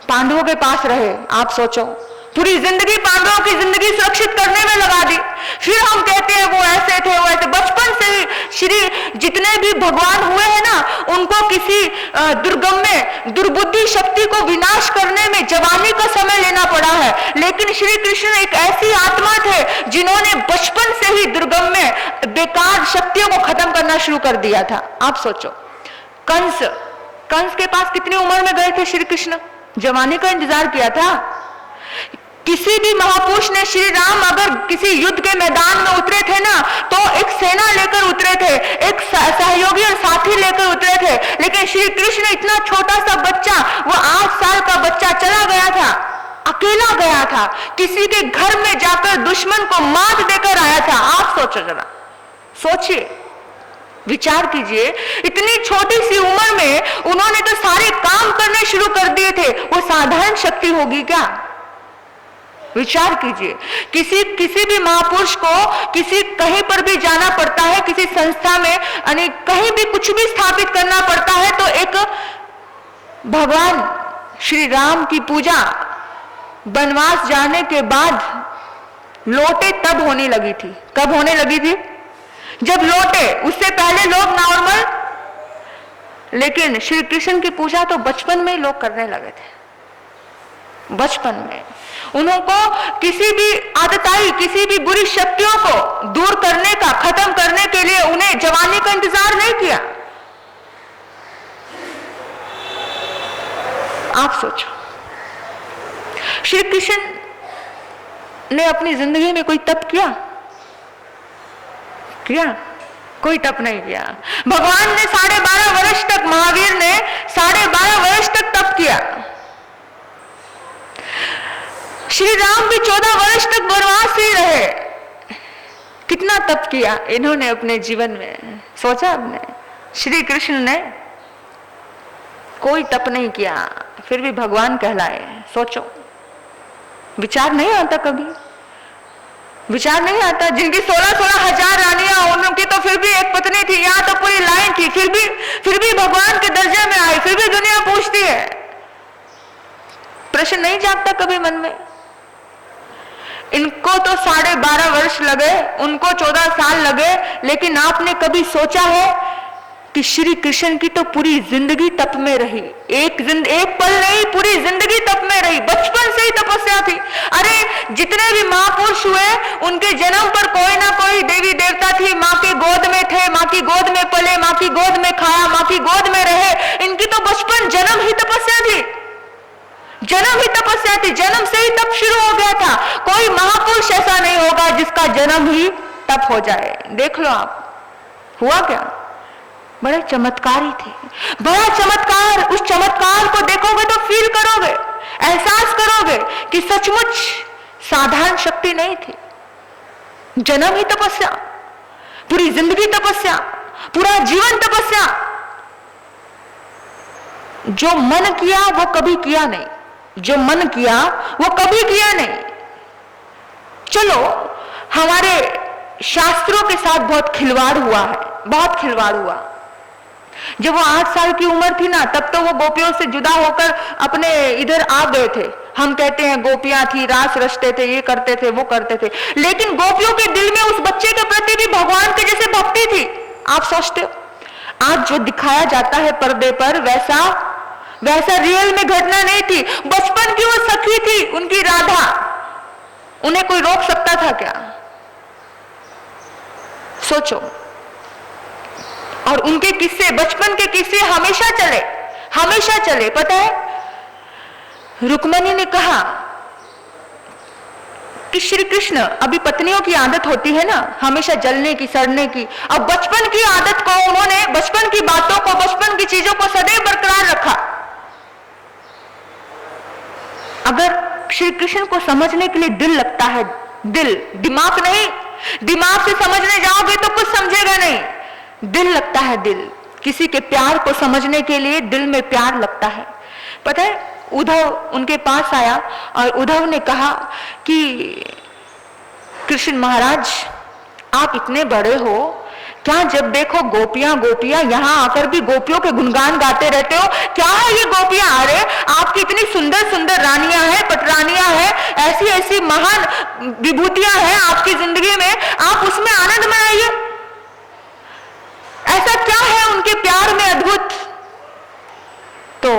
A: पांडवों के पास रहे। आप सोचो, पूरी जिंदगी पांडवों की जिंदगी सुरक्षित करने में लगा दी। फिर हम कहते हैं वो ऐसे थे, वो ऐसे। बचपन से ही श्री जितने भी भगवान हुए हैं ना, उनको किसी दुर्गम में दुर्बुद्धि शक्ति को विनाश करने में जवानी का समय लेना पड़ा है। लेकिन श्री कृष्ण एक ऐसी आत्मा थे जिन्होंने बचपन से ही दुर्गम में बेकार शक्तियों को खत्म करना शुरू कर दिया था। आप सोचो, कंस के पास कितनी उम्र में गए थे श्री कृष्ण? जवानी का इंतजार किया था। किसी भी महापुरुष ने, श्री राम अगर किसी युद्ध के मैदान में उतरे थे ना, तो एक सेना लेकर उतरे थे, एक सहयोगी और साथी लेकर उतरे थे। लेकिन श्री कृष्ण इतना छोटा सा बच्चा, वो 8 साल का बच्चा चला गया था। अकेला गया था, किसी के घर में जाकर दुश्मन को मात देकर आया था। आप सोचो जरा, सोचिए, विचार कीजिए, इतनी छोटी सी उम्र में उन्होंने तो सारे काम करने शुरू कर दिए थे। वो साधारण शक्ति होगी क्या? विचार कीजिए, किसी भी महापुरुष को किसी कहीं पर भी जाना पड़ता है, किसी संस्था में यानी कहीं भी कुछ भी स्थापित करना पड़ता है, तो एक भगवान श्री राम की पूजा वनवास जाने के बाद लौटे तब होने लगी थी। कब होने लगी थी? जब लौटे, उससे पहले लोग नॉर्मल, लेकिन श्री कृष्ण की पूजा तो बचपन में ही लोग करने लगे थे। बचपन में उनको किसी भी आदताई, किसी भी बुरी शक्तियों को दूर करने का, खत्म करने के लिए उन्हें जवानी का इंतजार नहीं किया। आप सोचो, श्री कृष्ण ने अपनी जिंदगी में कोई तप किया? कोई तप नहीं किया। भगवान ने 12.5 वर्ष तक, महावीर ने 12.5 वर्ष तक तप किया। श्री राम भी 14 वर्ष तक वनवास ही रहे। कितना तप किया इन्होंने अपने जीवन में, सोचा आपने? श्री कृष्ण ने कोई तप नहीं किया, फिर भी भगवान कहलाए। सोचो, विचार नहीं आता कभी? विचार नहीं आता? जिनकी 16-16 हजार रानियां, उनकी तो फिर भी एक पत्नी थी, यहां तो पूरी लाइन थी, फिर भी भगवान के दर्जे में आई, फिर भी दुनिया पूछती है। प्रश्न नहीं जागता कभी मन में? इनको तो 12.5 वर्ष लगे, उनको 14 साल लगे, लेकिन आपने कभी सोचा है कि श्री कृष्ण की तो पूरी जिंदगी तप में रही। एक पल नहीं, पूरी जिंदगी तप में रही। बचपन से ही तपस्या थी। अरे जितने भी महापुरुष हुए, उनके जन्म पर कोई ना कोई देवी देवता थी। माँ के गोद में थे, माँ की गोद में पले, माँ की गोद में खाया, माँ की गोद में रहे। इनकी तो बचपन, जन्म ही तपस्या थी। जन्म ही तपस्या थी, जन्म से ही तप शुरू हो गया था। कोई महापुरुष ऐसा नहीं होगा जिसका जन्म ही तप हो जाए। देख लो आप, हुआ क्या? बड़े चमत्कारी थे, बड़ा चमत्कार। उस चमत्कार को देखोगे तो फील करोगे, एहसास करोगे कि सचमुच साधारण शक्ति नहीं थी। जन्म ही तपस्या, पूरी जिंदगी तपस्या, पूरा जीवन तपस्या। जो मन किया वो कभी किया नहीं, जो मन किया वो कभी किया नहीं। चलो, हमारे शास्त्रों के साथ बहुत खिलवाड़ हुआ है, बहुत खिलवाड़ हुआ। जब वो 8 साल की उम्र थी ना, तब तो वो गोपियों से जुदा होकर अपने इधर आ गए थे। हम कहते हैं गोपियां थी, रास रचते थे, ये करते थे, वो करते थे, लेकिन गोपियों के दिल में उस बच्चे के प्रति भी भगवान के जैसे भक्ति थी। आप सोचते हो आज जो दिखाया जाता है पर्दे पर, वैसा रियल में घटना नहीं थी। बचपन की वो सखी थी, उनकी राधा, उन्हें कोई रोक सकता था क्या? सोचो। और उनके किस्से, बचपन के किस्से हमेशा चले। पता है, रुक्मणी ने कहा कि श्री कृष्ण, अभी पत्नियों की आदत होती है ना हमेशा जलने की, सड़ने की, अब बचपन की आदत को उन्होंने, बचपन की बातों को, बचपन की चीजों को सदैव बरकरार रखा। अगर श्री कृष्ण को समझने के लिए दिल लगता है, दिमाग नहीं, दिमाग से समझने जाओगे तो कुछ समझेगा नहीं। दिल लगता है, दिल। किसी के प्यार को समझने के लिए दिल में प्यार लगता है। पता है, उद्धव उनके पास आया और उद्धव ने कहा कि कृष्ण महाराज, आप इतने बड़े हो, क्या जब देखो गोपियां यहाँ आकर भी गोपियों के गुणगान गाते रहते हो? क्या है ये गोपियां? अरे आपकी इतनी सुंदर सुंदर रानियां हैं, पटरानियां हैं, ऐसी ऐसी महान विभूतियां हैं आपकी जिंदगी में, आप उसमें आनंद मनाइए। ऐसा क्या है उनके प्यार में अद्भुत? तो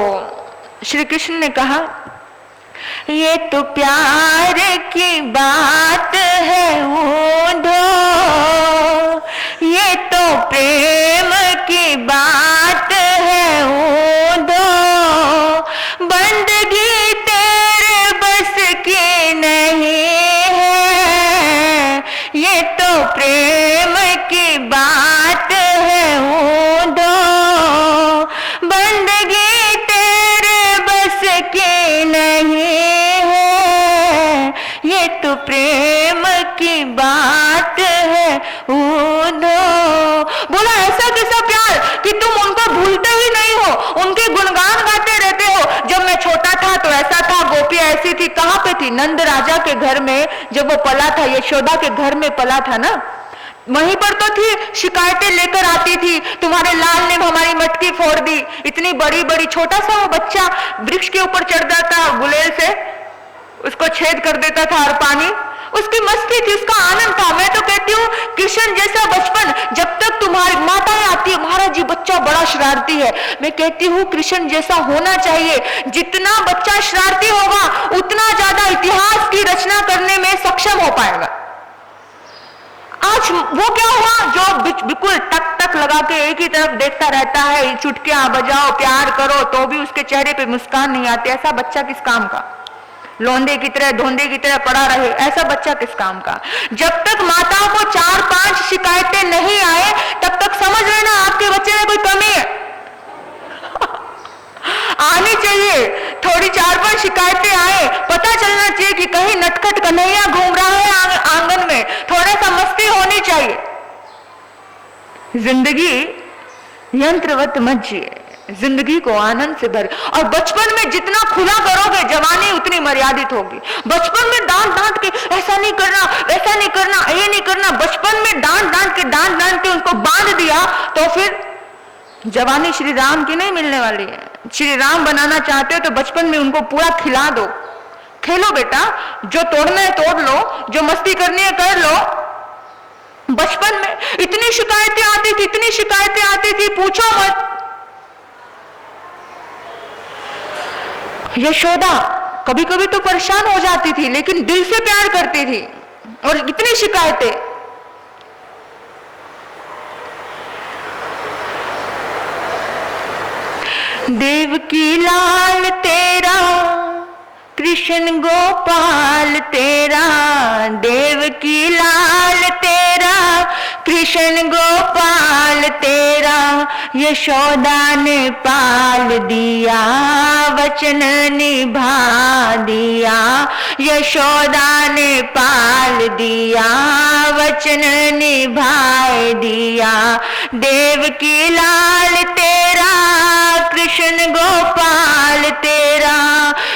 A: श्री कृष्ण ने कहा, ये तो प्यार की बात है उद्धव, ये तो प्रेम की बात है उद्धव, बंदगी तेरे बस की नहीं है, ये तो प्रेम की बात है उद्धव, बंदगी तेरे बस की नहीं है। प्रेम की बात है उधो। बोला ऐसा कैसा प्यार कि तुम उनको भूलते ही नहीं हो, उनके गुणगान गाते रहते हो। जब मैं छोटा था तो ऐसा था, गोपी ऐसी थी। कहां पे थी? नंद राजा के घर में जब वो पला था, यशोदा के घर में पला था ना, वहीं पर तो थी। शिकायतें लेकर आती थी, तुम्हारे लाल ने हमारी मटकी फोड़ दी। इतनी बड़ी बड़ी, छोटा सा वो बच्चा वृक्ष के ऊपर चढ़ जाता, गुलेल से उसको छेद कर देता था और पानी, उसकी मस्ती थी, उसका आनंद था। मैं तो कहती हूँ कृष्ण जैसा बचपन, जब तक तुम्हारी माताएं आती है, महाराज जी बच्चा बड़ा शरारती है, मैं कहती हूँ कृष्ण जैसा होना चाहिए। जितना बच्चा शरारती होगा उतना ज्यादा इतिहास की रचना करने में सक्षम हो पाएगा। आज वो क्या हुआ, जो बिल्कुल टक टक लगा के एक ही तरफ देखता रहता है, चुटकियां बजाओ, प्यार करो, तो भी उसके चेहरे पे मुस्कान नहीं आती। ऐसा बच्चा किस काम का? लोंदे की तरह, धोंदे की तरह पड़ा रहे, ऐसा बच्चा किस काम का? जब तक माताओं को 4-5 शिकायतें नहीं आए तब तक समझ लेना आपके बच्चे में कोई कमी है। आनी चाहिए, थोड़ी 4-5 शिकायतें आए, पता चलना चाहिए कि कहीं नटखट कन्हैया घूम रहा है आंगन में, थोड़ा सा मस्ती होनी चाहिए। जिंदगी यंत्रवत मत जिए, जिंदगी को आनंद से भर। और बचपन में जितना खुला करोगे जवानी उतनी मर्यादित होगी। बचपन में डांट डांट के ऐसा नहीं करना, वैसा नहीं करना, ये नहीं करना, बचपन में डांट डांट के उनको बांध दिया तो फिर जवानी श्री राम की नहीं मिलने वाली है। श्री राम बनाना चाहते हो तो बचपन में उनको पूरा खिला दो, खेलो बेटा, जो तोड़ना है तोड़ लो, जो मस्ती करनी है कर लो। बचपन में इतनी शिकायतें आती थी, इतनी शिकायतें आती थी, पूछो मत। यशोदा कभी कभी तो परेशान हो जाती थी, लेकिन दिल से प्यार करती थी। और इतनी शिकायतें, देवकी लाल तेरा, कृष्ण गोपाल तेरा, देवकी लाल तेरा, कृष्ण गोपाल तेरा, यशोदा ने पाल दिया, वचन निभा दिया, यशोदा ने पाल दिया, वचन निभा दिया, देवकी लाल तेरा, कृष्ण गोपाल तेरा।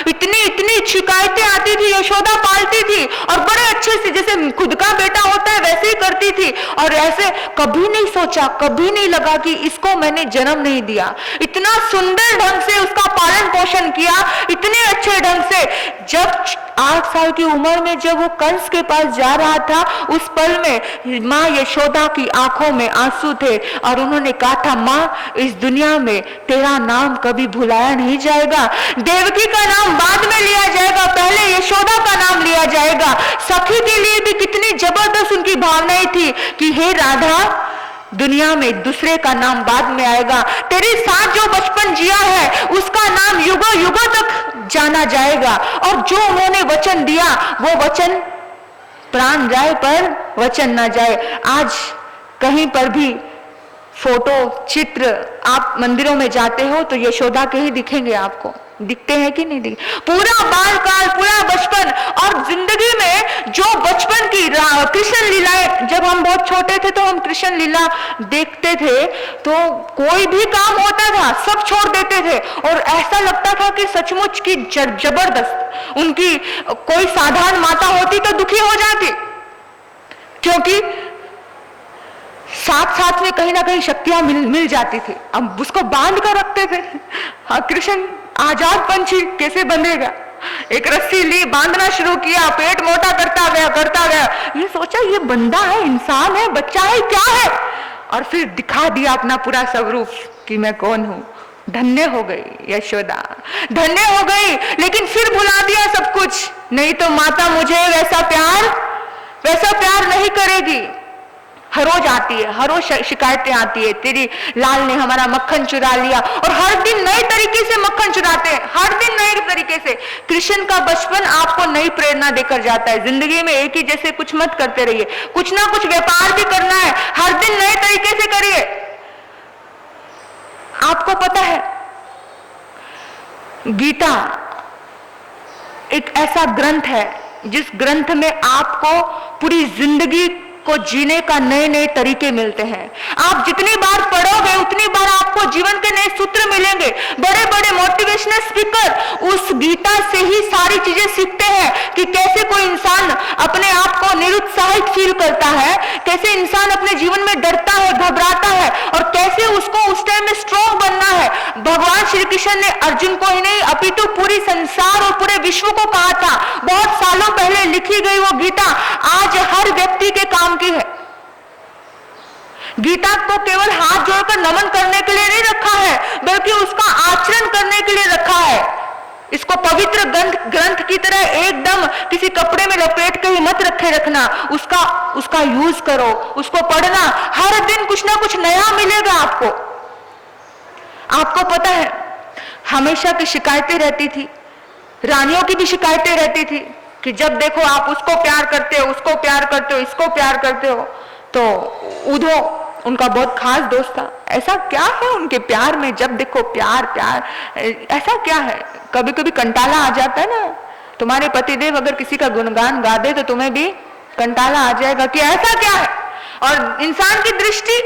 A: इतनी इतनी शिकायतें आती थी, यशोदा पालती थी और बड़े अच्छे से, जैसे खुद का बेटा होता है वैसे ही करती थी। और ऐसे कभी नहीं सोचा, कभी नहीं लगा कि इसको मैंने जन्म नहीं दिया। इतना सुंदर ढंग से उसका पालन पोषण किया, इतने अच्छे ढंग से। जब 8 साल की उम्र में जब वो कंस के पास जा रहा था, उस पल में माँ यशोदा की आंखों में आंसू थे और उन्होंने कहा था, माँ इस दुनिया में तेरा नाम कभी भुलाया नहीं जाएगा। देवकी का नाम बाद में लिया जाएगा, पहले यशोदा का नाम लिया जाएगा। सखी के लिए भी कितनी जबरदस्त उनकी भावनाएं थी कि हे राधा, दुनिया में दूसरे का नाम बाद में आएगा, तेरे साथ जो बचपन जिया है उसका नाम युगों युगों तक जाना जाएगा। और जो उन्होंने वचन दिया वो वचन प्राण जाए पर वचन ना जाए। आज कहीं पर भी फोटो चित्र आप मंदिरों में जाते हो तो यशोदा के ही दिखेंगे, आपको दिखते हैं कि नहीं दिखते? पूरा बालकाल, पूरा बचपन। और जिंदगी में जो बचपन की कृष्ण लीलाएं, जब हम बहुत छोटे थे तो हम कृष्ण लीला देखते थे तो कोई भी काम होता था सब छोड़ देते थे और ऐसा लगता था कि सचमुच की जबरदस्त। उनकी कोई साधारण माता होती तो दुखी हो जाती, क्योंकि साथ साथ में कहीं ना कहीं शक्तियां मिल जाती थी। अब उसको बांध कर रखते थे। हाँ, कृष्ण आजाद पंछी कैसे बंधेगा? एक रस्सी ली, बांधना शुरू किया, पेट मोटा करता गया, ये सोचा ये बंदा है, इंसान है, बच्चा है, क्या है, और फिर दिखा दिया अपना पूरा स्वरूप कि मैं कौन हूं। धन्य हो गई यशोदा, धन्य हो गई, लेकिन फिर भुला दिया सब कुछ। नहीं तो माता मुझे वैसा प्यार नहीं करेगी। हर रोज आती है, हर रोज शिकायतें आती है, तेरी लाल ने हमारा मक्खन चुरा लिया। और हर दिन नए तरीके से मक्खन चुराते हैं, हर दिन नए तरीके से। कृष्ण का बचपन आपको नई प्रेरणा देकर जाता है। जिंदगी में एक ही जैसे कुछ मत करते रहिए, कुछ ना कुछ व्यापार भी करना है, हर दिन नए तरीके से करिए। आपको पता है गीता एक ऐसा ग्रंथ है जिस ग्रंथ में आपको पूरी जिंदगी को जीने का नए नए तरीके मिलते हैं। आप जितनी बार पढ़ोगे उतनी बार आपको जीवन के नए सूत्र मिलेंगे। बड़े बड़े मोटिवेशनल स्पीकर उस गीता से ही सारी चीजें सीखते हैं कि कैसे कोई इंसान अपने आप को निरुत्साहित फील करता है, कैसे इंसान अपने जीवन में डरता है, घबराता है और कैसे उसको उस टाइम में स्ट्रॉन्ग बनना है। भगवान श्री कृष्ण ने अर्जुन को ही नहीं अपितु पूरी संसार और पूरे विश्व को कहा था। बहुत सालों पहले लिखी गई वो गीता आज हर व्यक्ति के काम की है। गीता को केवल हाथ जोड़कर नमन करने के लिए नहीं रखा है, बल्कि उसका आचरण करने के लिए रखा है। इसको पवित्र ग्रंथ की तरह एकदम किसी कपड़े में लपेट के ही मत रखना। उसका यूज करो, उसको पढ़ना। हर दिन कुछ ना कुछ नया मिलेगा आपको। आपको पता है हमेशा की शिकायतें रहती थी, रानियों की भी शिकायतें रहती थी कि जब देखो आप उसको प्यार करते हो, उसको प्यार करते हो, इसको प्यार करते हो। तो उधो उनका बहुत खास दोस्त था। ऐसा क्या है उनके प्यार में, जब देखो प्यार प्यार, ऐसा क्या है? कभी कभी कंटाला आ जाता है ना। तुम्हारे पतिदेव अगर किसी का गुणगान गा दे तो तुम्हें भी कंटाला आ जाएगा कि ऐसा क्या है। और इंसान की दृष्टि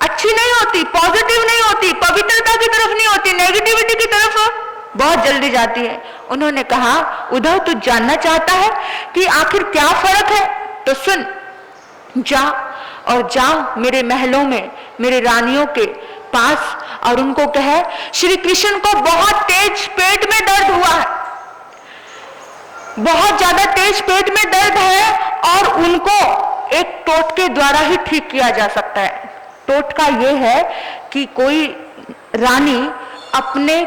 A: अच्छी नहीं होती, पॉजिटिव नहीं होती, पवित्रता की तरफ नहीं होती, नेगेटिविटी की तरफ बहुत जल्दी जाती है। उन्होंने कहा उद्धव तू जानना चाहता है कि आखिर क्या फर्क है? तो सुन, जा और जा मेरे महलों में मेरे रानियों के पास और उनको कहे श्री कृष्ण को बहुत तेज पेट में दर्द हुआ है, बहुत ज्यादा तेज पेट में दर्द है और उनको एक टोटके द्वारा ही ठीक किया जा सकता है। टोटका यह है कि कोई रानी अपने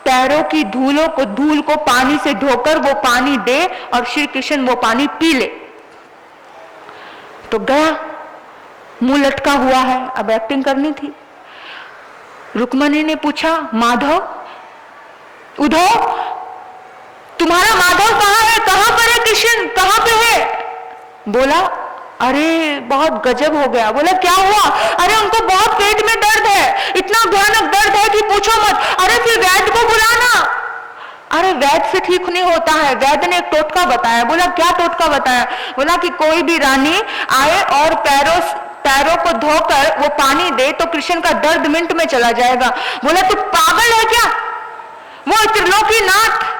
A: पैरों की धूल को पानी से धोकर वो पानी दे और श्री कृष्ण वो पानी पी ले। तो गया, मुंह लटका हुआ है, अब एक्टिंग करनी थी। रुक्मणी ने पूछा माधव, उद्धव तुम्हारा माधव कहाँ है, कहाँ पर है कृष्ण, कहाँ पे है? बोला अरे बहुत गजब हो गया। बोला क्या हुआ? अरे उनको बहुत पेट में दर्द है, इतना भयानक दर्द है कि पूछो मत। अरे फिर वैद्य को बुलाना। अरे वैद्य से ठीक नहीं होता है। वैद्य ने एक टोटका बताया। बोला क्या टोटका बताया? बोला कि कोई भी रानी आए और पैरों को धोकर वो पानी दे तो कृष्ण का दर्द मिनट में चला जाएगा। बोला तू पागल है क्या? वो त्रिलोकीनाथ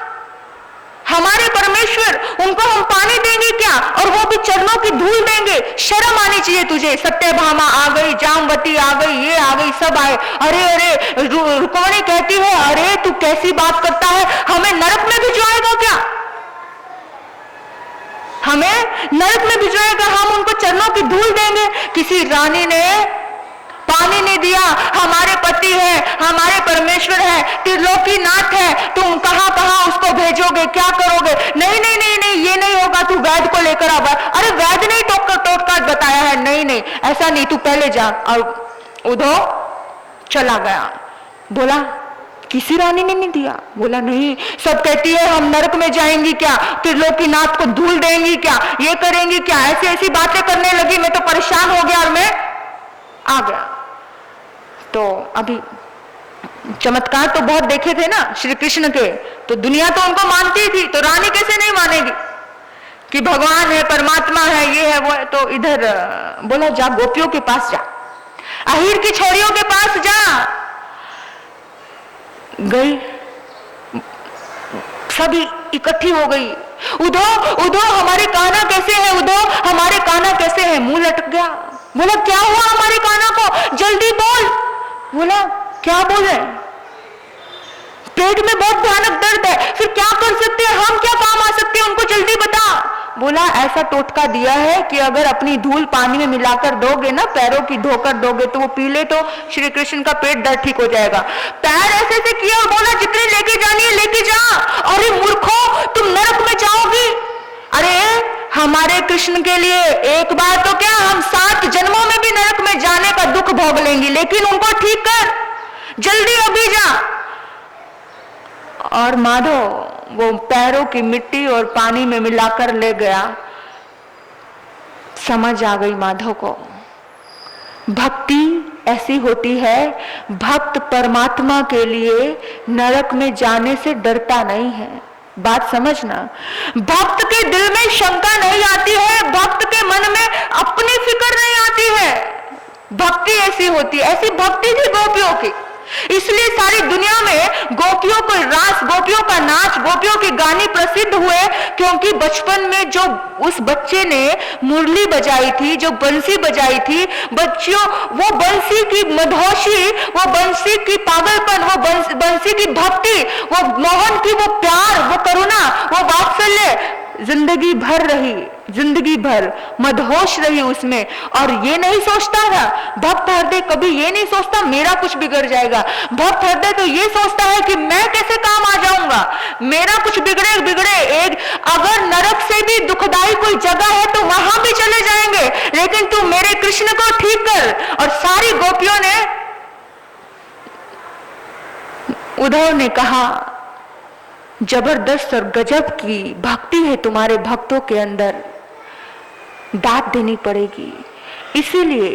A: हमारे परमेश्वर, उनको हम पानी देंगे क्या? और वो भी चरणों की धूल देंगे? शर्म आनी चाहिए तुझे। सत्यभामा आ गई, जामवती आ गई, ये आ गई, सब आए। अरे रुक्मणी कहती है अरे तू कैसी बात करता है, हमें नरक में भिजवाएगा क्या? हमें नरक में भिजवाएगा, हम उनको चरणों की धूल देंगे। किसी रानी ने पानी नहीं दिया। हमारे पति है, हमारे परमेश्वर है, त्रिलोकीनाथ है, तुम कहां कहां उसको भेजोगे, क्या करोगे? नहीं नहीं नहीं नहीं ये नहीं होगा, तू वैद्य को लेकर आ। अरे वैद्य ने टोटका बताया है। नहीं नहीं ऐसा नहीं, तू पहले जा। और उद्धव चला गया। बोला किसी रानी ने नहीं दिया? बोला नहीं, सब कहती है हम नरक में जाएंगी क्या, त्रिलोकीनाथ को धूल देंगी क्या, ये करेंगी क्या, ऐसी ऐसी बातें करने लगी। मैं तो परेशान हो गया और मैं आ गया। तो अभी चमत्कार तो बहुत देखे थे ना श्री कृष्ण के, तो दुनिया तो उनको मानती थी, तो रानी कैसे नहीं मानेगी कि भगवान है, परमात्मा है, ये है वो है। तो इधर बोला जा गोपियों के पास जा, अहीर की छोरियों के पास जा। गई, सभी इकट्ठी हो गई। उद्धव हमारे कान्हा कैसे है, उद्धव हमारे कान्हा कैसे है? मुंह लटक गया। बोला क्या हुआ हमारे कान्हा को, जल्दी बोल। बोला क्या बोले, पेट में बहुत भयानक दर्द है, फिर क्या कर सकते हैं हम, क्या काम आ सकते हैं, उनको जल्दी बता। बोला ऐसा टोटका दिया है कि अगर अपनी धूल पानी में मिलाकर दोगे ना, पैरों की धोकर दोगे तो वो पी ले तो श्री कृष्ण का पेट दर्द ठीक हो जाएगा। पैर ऐसे से किया और बोला जितनी लेके जानी है लेके जा। अरे मूर्खो तुम नरक में जाओगी। अरे हमारे कृष्ण के लिए एक बार तो क्या, हम 7 जन्मों में भी नरक में जाने का दुख भोग लेंगे, लेकिन उनको ठीक कर, जल्दी अभी जा। और माधव वो पैरों की मिट्टी और पानी में मिलाकर ले गया। समझ आ गई माधव को, भक्ति ऐसी होती है, भक्त परमात्मा के लिए नरक में जाने से डरता नहीं है। बात समझना, भक्त के दिल में शंका नहीं आती है, भक्त के मन में अपनी फिक्र नहीं आती है। भक्ति ऐसी होती है, ऐसी भक्ति थी गोपियों की। इसलिए सारी दुनिया में गोपियों को रास, गोपियों का नाच, गोपियों के गाने प्रसिद्ध हुए, क्योंकि बचपन में जो उस बच्चे ने मुरली बजाई थी, जो बंसी बजाई थी, बच्चियों वो बंसी की मधोशी, वो बंसी की पागलपन, वो बंसी की भक्ति, वो मोहन की वो प्यार, वो करुणा, वो वात्सल्य जिंदगी भर रही, जिंदगी भर मदहोश रही उसमें। और ये नहीं सोचता था भक्त हृदय, कभी ये नहीं सोचता मेरा कुछ बिगड़ जाएगा। भक्त हृदय तो ये सोचता है कि मैं कैसे काम आ जाऊंगा, मेरा कुछ बिगड़े बिगड़े, एक अगर नरक से भी दुखदाई कोई जगह है तो वहां भी चले जाएंगे, लेकिन तू मेरे कृष्ण को ठीक कर। और सारी गोपियों ने, उद्धव ने कहा जबरदस्त और गजब की भक्ति है तुम्हारे भक्तों के अंदर, दाद देनी पड़ेगी। इसीलिए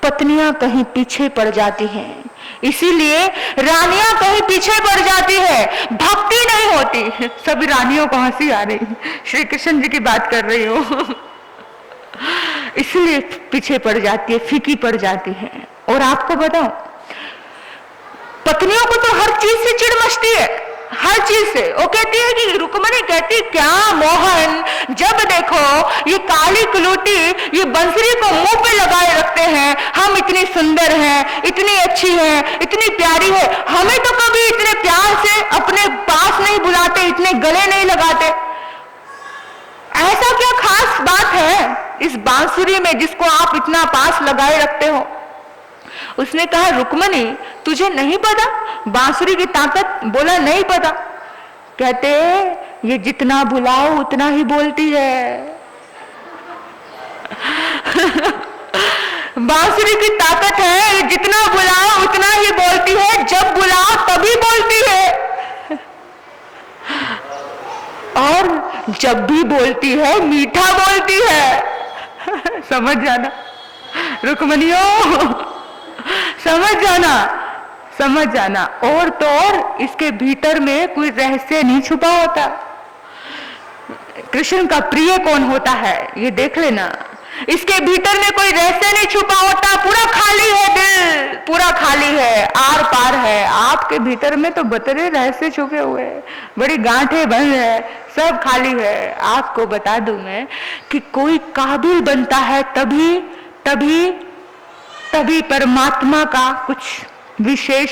A: पत्नियां कहीं पीछे पड़ जाती हैं, इसीलिए रानियां कहीं पीछे पड़ जाती है, भक्ति नहीं होती। सभी रानियों को हंसी आ रही, श्री कृष्ण जी की बात कर रही हूं। इसलिए पीछे पड़ जाती है, फीकी पड़ जाती है। और आपको बताओ, पत्नियों को तो हर चीज से चिढ़ मचती है, हर चीज से। वो कहती है कि रुक्मणी कहती क्या मोहन, जब देखो ये काली कलूटी ये बंसरी को मुंह पे लगाए रखते हैं, हम इतनी सुंदर हैं, इतनी अच्छी हैं, इतनी प्यारी है, हमें तो कभी इतने प्यार से अपने पास नहीं बुलाते, इतने गले नहीं लगाते। ऐसा क्या खास बात है इस बांसुरी में जिसको आप इतना पास लगाए रखते हो? उसने कहा रुक्मणी तुझे नहीं पता बांसुरी की ताकत? बोला नहीं पता। कहते ये जितना बुलाओ उतना ही बोलती है। बांसुरी की ताकत है, ये जितना बुलाओ उतना ही बोलती है, जब बुलाओ तभी बोलती है, और जब भी बोलती है मीठा बोलती है। समझ जाना रुक्मणियों, समझ जाना, समझ जाना। और तो और इसके भीतर में कोई रहस्य नहीं छुपा होता। कृष्ण का प्रिय कौन होता है ये देख लेना, इसके भीतर में कोई रहस्य नहीं छुपा होता। पूरा खाली है दिल, पूरा खाली है, आर पार है। आपके भीतर में तो बतरे रहस्य छुपे हुए हैं, बड़ी गांठें बंद है, सब खाली है। आपको बता दूं मैं कि कोई काबिल बनता है तभी तभी तभी परमात्मा का कुछ विशेष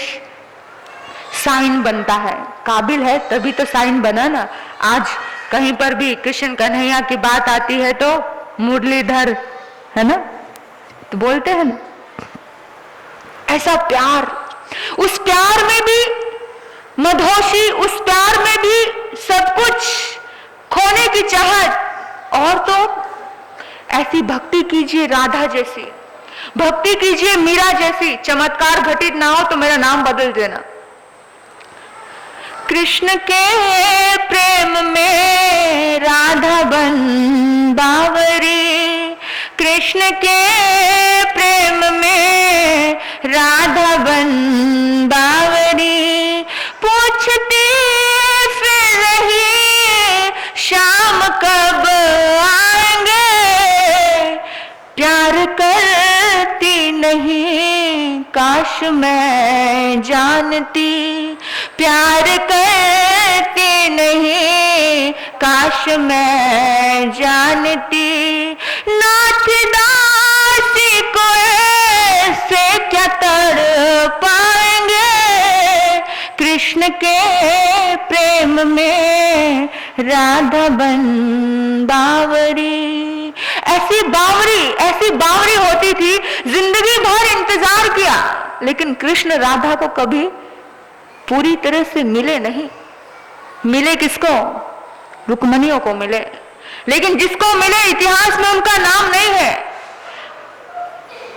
A: साइन बनता है। काबिल है तभी तो साइन बना ना। आज कहीं पर भी कृष्ण कन्हैया की बात आती है तो मुरलीधर, है ना, तो बोलते हैं ना। ऐसा प्यार, उस प्यार में भी मधोशी, उस प्यार में भी सब कुछ खोने की चाहत। और तो ऐसी भक्ति कीजिए राधा जैसी, भक्ति कीजिए मीरा जैसी। चमत्कार घटित ना हो तो मेरा नाम बदल देना। कृष्ण के प्रेम में राधा बन बावरी, कृष्ण के प्रेम में राधा बन बावरी। पूछती फिर रही शाम कब आएंगे, प्यार करती नहीं काश मैं जानती, प्यार करती नहीं काश मैं जानती। नाथ दासी को ऐसे क्या तड़ पाएंगे, कृष्ण के प्रेम में राधा बन बावरी। ऐसी बावरी होती थी, जिंदगी भर इंतजार किया, लेकिन कृष्ण राधा को कभी पूरी तरह से मिले नहीं। मिले किसको? रुक्मणियों को मिले, लेकिन जिसको मिले इतिहास में उनका नाम नहीं है।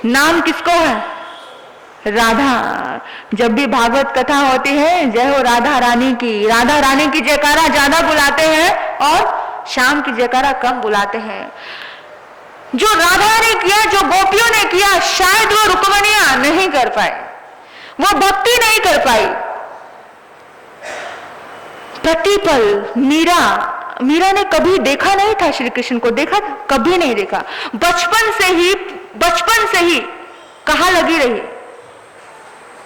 A: नाम किसको है? राधा। जब भी भागवत कथा होती है, जय हो राधा रानी की, राधा रानी की जयकारा ज्यादा बुलाते हैं और श्याम की जयकारा कम बुलाते हैं। जो राधा ने किया, जो गोपियों ने किया, शायद वो रुक्मणियां नहीं कर पाए, वो भक्ति नहीं कर पाई। प्रतिपल मीरा ने कभी देखा नहीं था श्री कृष्ण को, देखा कभी नहीं देखा। बचपन से ही कहाँ लगी रही,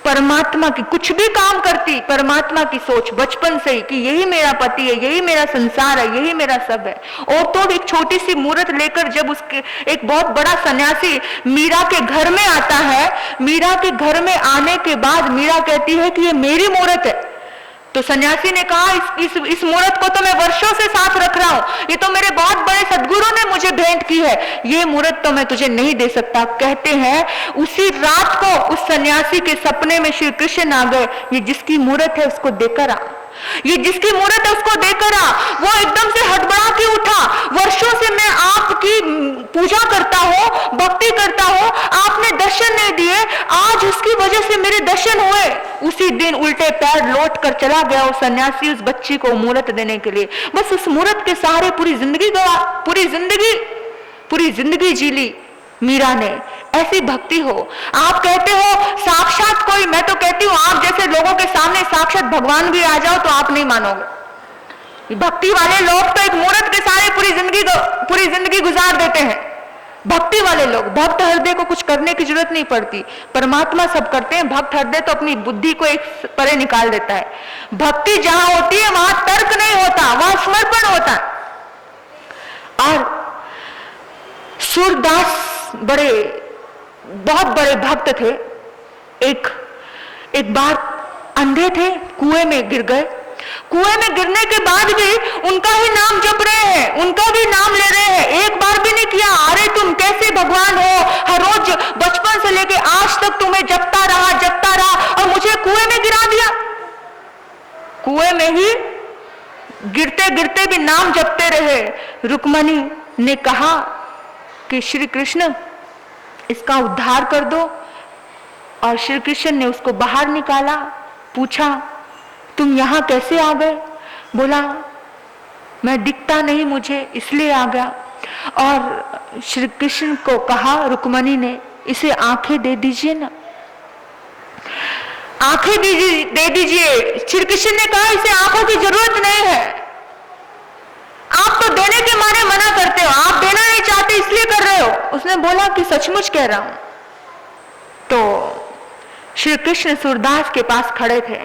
A: परमात्मा की, कुछ भी काम करती परमात्मा की सोच बचपन से ही कि यही मेरा पति है, यही मेरा संसार है, यही मेरा सब है। और तो एक छोटी सी मूर्त लेकर जब उसके एक बहुत बड़ा सन्यासी मीरा के घर में आता है, मीरा के घर में आने के बाद मीरा कहती है कि ये मेरी मूर्त है। तो सन्यासी ने कहा इस मूर्त को तो मैं वर्षों से साथ रख रहा हूं, ये तो मेरे बहुत बड़े सद्गुरु ने मुझे भेंट की है, ये मूर्त तो मैं तुझे नहीं दे सकता। कहते हैं उसी रात को उस सन्यासी के सपने में श्री कृष्ण आ गए, ये जिसकी मूर्त है उसको देकर आ, ये जिसकी मूर्त है उसको देकर आ। वो एकदम से हड़बड़ा के उठा, वर्षों से मैं आपकी पूजा करता हूं, भक्ति करता हूं, आपने दर्शन नहीं दिए, आज उसकी वजह से मेरे दर्शन हुए। उसी दिन उल्टे पैर लौट कर चला गया वो सन्यासी उस बच्ची को मूर्त देने के लिए। बस उस मूर्त के सहारे पूरी जिंदगी जी ली मीरा ने। ऐसी भक्ति हो। आप कहते हो साक्षात कोई, मैं तो कहती हूं आप जैसे लोगों के सामने साक्षात भगवान भी आ जाओ तो आप नहीं मानोगे। भक्ति वाले लोग तो एक मूर्त के सहारे पूरी जिंदगी गुजार देते हैं। भक्ति वाले लोग, भक्त हृदय को कुछ करने की जरूरत नहीं पड़ती, परमात्मा सब करते हैं। भक्त हृदय तो अपनी बुद्धि को एक परे निकाल देता है। भक्ति जहां होती है वहां तर्क नहीं होता, वहां समर्पण होता है। और सूरदास बहुत बड़े भक्त थे। एक बार अंधे थे, कुएं में गिर गए। कुएं में गिरने के बाद भी उनका ही नाम जप रहे हैं, उनका भी नाम ले रहे हैं। एक बार भी नहीं किया अरे तुम कैसे भगवान हो, हर रोज बचपन से लेके आज तक तुम्हें जपता रहा और मुझे कुएं में गिरा दिया। कुएं में ही गिरते गिरते भी नाम जपते रहे। रुक्मणी ने कहा कि श्री कृष्ण इसका उद्धार कर दो। और श्री कृष्ण ने उसको बाहर निकाला। पूछा तुम यहां कैसे आ गए? बोला मैं दिखता नहीं मुझे इसलिए आ गया। और श्री कृष्ण को कहा रुक्मणी ने इसे आंखें दे दीजिए ना, आंखें दे दीजिए। श्री कृष्ण ने कहा इसे आंखों की जरूरत नहीं है, आप तो देने के मारे मना करते हो, आप देना नहीं चाहते इसलिए कर रहे हो। उसने बोला कि सचमुच कह रहा हूं। तो श्री कृष्ण सूरदास के पास खड़े थे।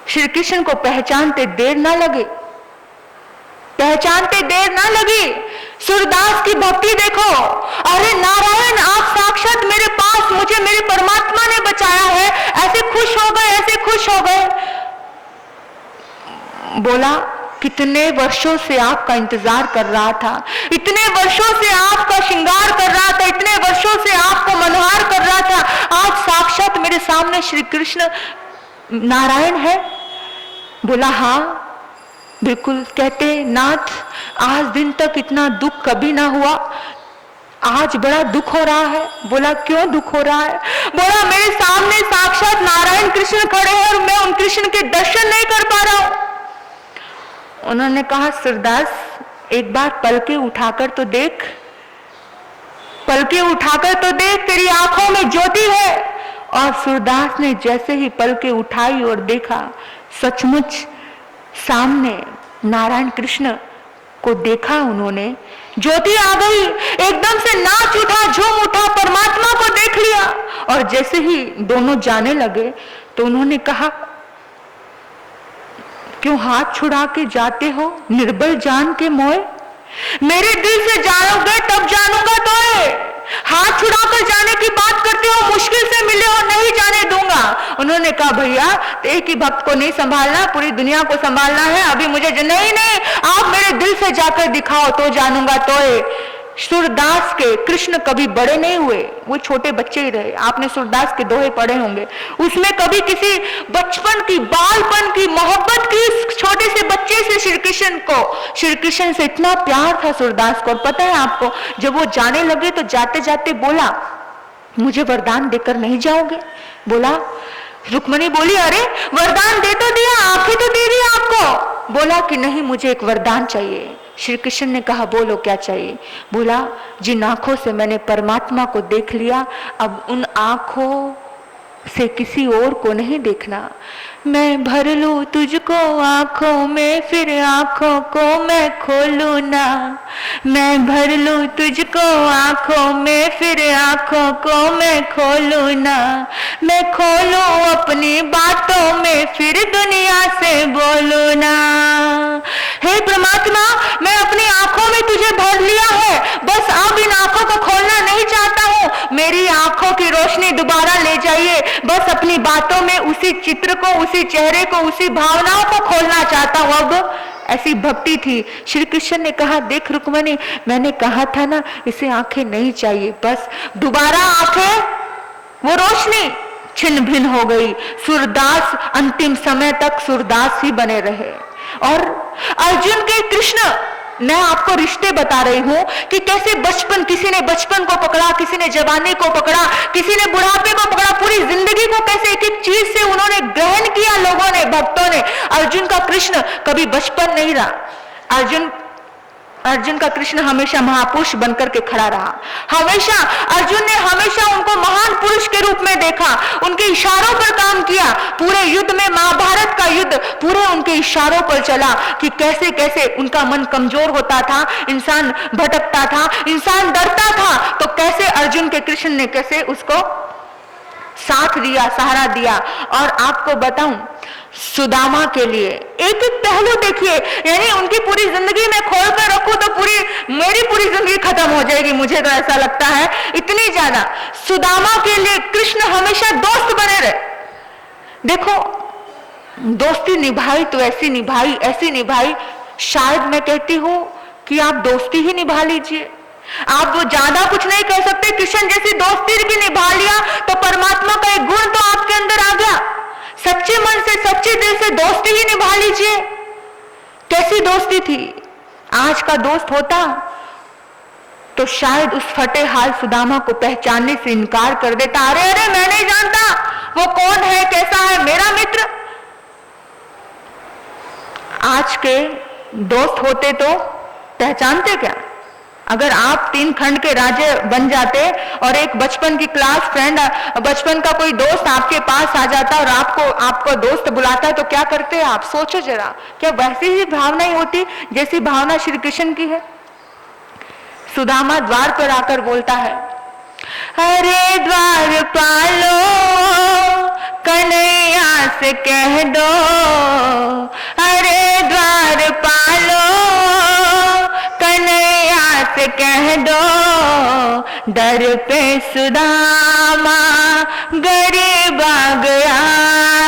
A: श्री कृष्ण को पहचानते देर ना लगी। सूरदास की भक्ति देखो। अरे नारायण आप साक्षात मेरे पास, मुझे मेरे परमात्मा ने बचाया है। ऐसे खुश हो गए। बोला कितने वर्षों से आपका इंतजार कर रहा था, इतने वर्षों से आपका श्रृंगार कर रहा था, इतने वर्षों से आपको मनोहार कर रहा था। आज साक्षात मेरे सामने श्री कृष्ण नारायण है। बोला हाँ बिल्कुल। कहते नाथ आज दिन तक इतना दुख कभी ना हुआ, आज बड़ा दुख हो रहा है। बोला क्यों दुख हो रहा है? बोला मेरे सामने साक्षात नारायण कृष्ण खड़े हैं और मैं उन कृष्ण के दर्शन नहीं कर पा रहा हूं। उन्होंने कहा सूरदास एक बार पलके उठाकर तो देख, तेरी आंखों में ज्योति है। और सूरदास ने जैसे ही पलके उठाई और देखा, सचमुच सामने नारायण कृष्ण को देखा उन्होंने, ज्योति आ गई, एकदम से नाच उठा, झूम उठा, परमात्मा को देख लिया। और जैसे ही दोनों जाने लगे तो उन्होंने कहा क्यों हाथ छुड़ा के जाते हो निर्बल जान के मोए? मेरे दिल से जानोगे तब जानूंगा तो हाथ छुड़ाकर जाने की बात करते हो, मुश्किल से मिले हो, नहीं जाने दूंगा। उन्होंने कहा भैया एक ही भक्त को नहीं संभालना, पूरी दुनिया को संभालना है। अभी मुझे नहीं आप मेरे दिल से जाकर दिखाओ तो जानूंगा तो। सूरदास के कृष्ण कभी बड़े नहीं हुए, वो छोटे बच्चे ही रहे। आपने सूरदास के दोहे पढ़े होंगे, उसमें कभी किसी बचपन की, बालपन की, मोहब्बत की, छोटे से बच्चे से श्री कृष्ण से इतना प्यार था सूरदास को। और पता है आपको, जब वो जाने लगे तो जाते जाते बोला मुझे वरदान देकर नहीं जाओगे? बोला रुक्मणी बोली अरे वरदान दे तो दिया, आंखें तो दे दी आपको। बोला कि नहीं मुझे एक वरदान चाहिए। श्री कृष्ण ने कहा बोलो क्या चाहिए? बोला जिन आंखों से मैंने परमात्मा को देख लिया, अब उन आंखों से किसी और को नहीं देखना। मैं भर लूं तुझको आंखों में, फिर आंखों को मैं खोलूं ना। मैं भर लूं तुझको आंखों में, फिर आंखों को मैं खोलूं ना। मैं खोलूं अपनी बातों में, फिर दुनिया से बोलूं ना। हे परमात्मा, मैं अपनी आंखों में तुझे भर लिया है, बस अब इन आंखों को खोलना नहीं चाहता हूं। मेरी आंखों की रोशनी दोबारा ले जाइए, बस अपनी बातों में उसी चित्र को, उसी चेहरे को, उसी भावनाओं को खोलना चाहता हूं। अब ऐसी भक्ति थी। श्री कृष्ण ने कहा, देख रुक्मणी, मैंने कहा था ना इसे आंखें नहीं चाहिए, बस दोबारा आंखें, वो रोशनी छिन्न भिन्न हो गई। सूरदास अंतिम समय तक सूरदास ही बने रहे। और अर्जुन के कृष्ण, मैं आपको रिश्ते बता रही हूं कि कैसे बचपन, किसी ने बचपन को पकड़ा, किसी ने जवानी को पकड़ा, किसी ने बुढ़ापे को पकड़ा, पूरी जिंदगी को कैसे एक एक चीज से उन्होंने ग्रहण किया लोगों ने, भक्तों ने। अर्जुन का कृष्ण कभी बचपन नहीं रहा। अर्जुन का कृष्ण हमेशा महापुरुष बनकर के खड़ा रहा। हमेशा अर्जुन ने हमेशा उनको महान पुरुष के रूप में देखा, उनके इशारों पर काम किया। पूरे युद्ध में, महाभारत का युद्ध पूरे उनके इशारों पर चला कि कैसे कैसे उनका मन कमजोर होता था, इंसान भटकता था, इंसान डरता था, तो कैसे अर्जुन के कृष्ण ने कैसे उसको साथ दिया, सहारा दिया। और आपको बताऊं, सुदामा के लिए एक एक पहलू देखिए, यानी उनकी पूरी जिंदगी में खोल कर रखूं तो मेरी पूरी जिंदगी खत्म हो जाएगी, मुझे तो ऐसा लगता है, इतनी ज्यादा। सुदामा के लिए कृष्ण हमेशा दोस्त बने रहे। देखो, दोस्ती निभाई तो ऐसी निभाई, शायद मैं कहती हूं कि आप दोस्ती ही निभा लीजिए। आप वो ज्यादा कुछ नहीं कह सकते। कृष्ण जैसी दोस्ती भी निभा लिया तो परमात्मा का एक गुण तो आपके अंदर आ गया। सच्चे मन से, सच्चे दिल से दोस्ती ही निभा लीजिए। कैसी दोस्ती थी। आज का दोस्त होता तो शायद उस फटे हाल सुदामा को पहचानने से इनकार कर देता। अरे अरे, मैं नहीं जानता वो कौन है, कैसा है, मेरा मित्र। आज के दोस्त होते तो पहचानते क्या। अगर आप 3 खंड के राजे बन जाते और एक बचपन की क्लास फ्रेंड, बचपन का कोई दोस्त आपके पास आ जाता और आपको दोस्त बुलाता, तो क्या करते आप, सोचो जरा। क्या वैसी ही भावना ही होती जैसी भावना श्री कृष्ण की है। सुदामा द्वार पर आकर बोलता है, अरे द्वार पालो, कन्हैया से कह दो, अरे द्वार पालो, कन्हैया से कह दो, दर पे सुदामा गरीब आ गया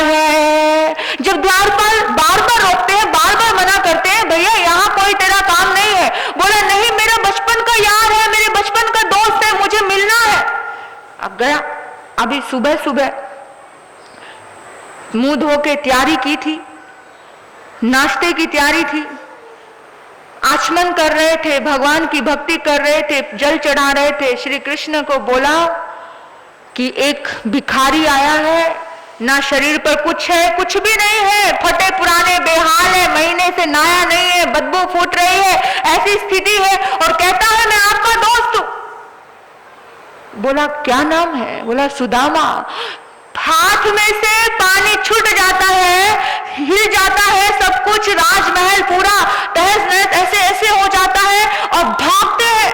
A: है। जब द्वारपाल बार बार रोकते हैं, बार बार मना करते हैं, भैया यहाँ कोई तेरा काम नहीं है, बोला नहीं, मेरा बचपन का यार है, मेरे बचपन का दोस्त है, मुझे मिलना है। अब गया। अभी सुबह सुबह मुंह धो के तैयारी की थी, नाश्ते की तैयारी थी, आचमन कर रहे थे, भगवान की भक्ति कर रहे थे, जल चढ़ा रहे थे। श्री कृष्ण को बोला कि एक भिखारी आया है, ना शरीर पर कुछ है, कुछ भी नहीं है, फटे पुराने बेहाल है, महीने से नहाया नहीं है, बदबू फूट रही है, ऐसी स्थिति है, और कहता है मैं आपका दोस्त हूं। बोला क्या नाम है। बोला सुदामा। हाथ में से पानी छूट जाता है, हिल जाता है सब कुछ, राजमहल पूरा तहस नहस ऐसे ऐसे हो जाता है और भागते हैं।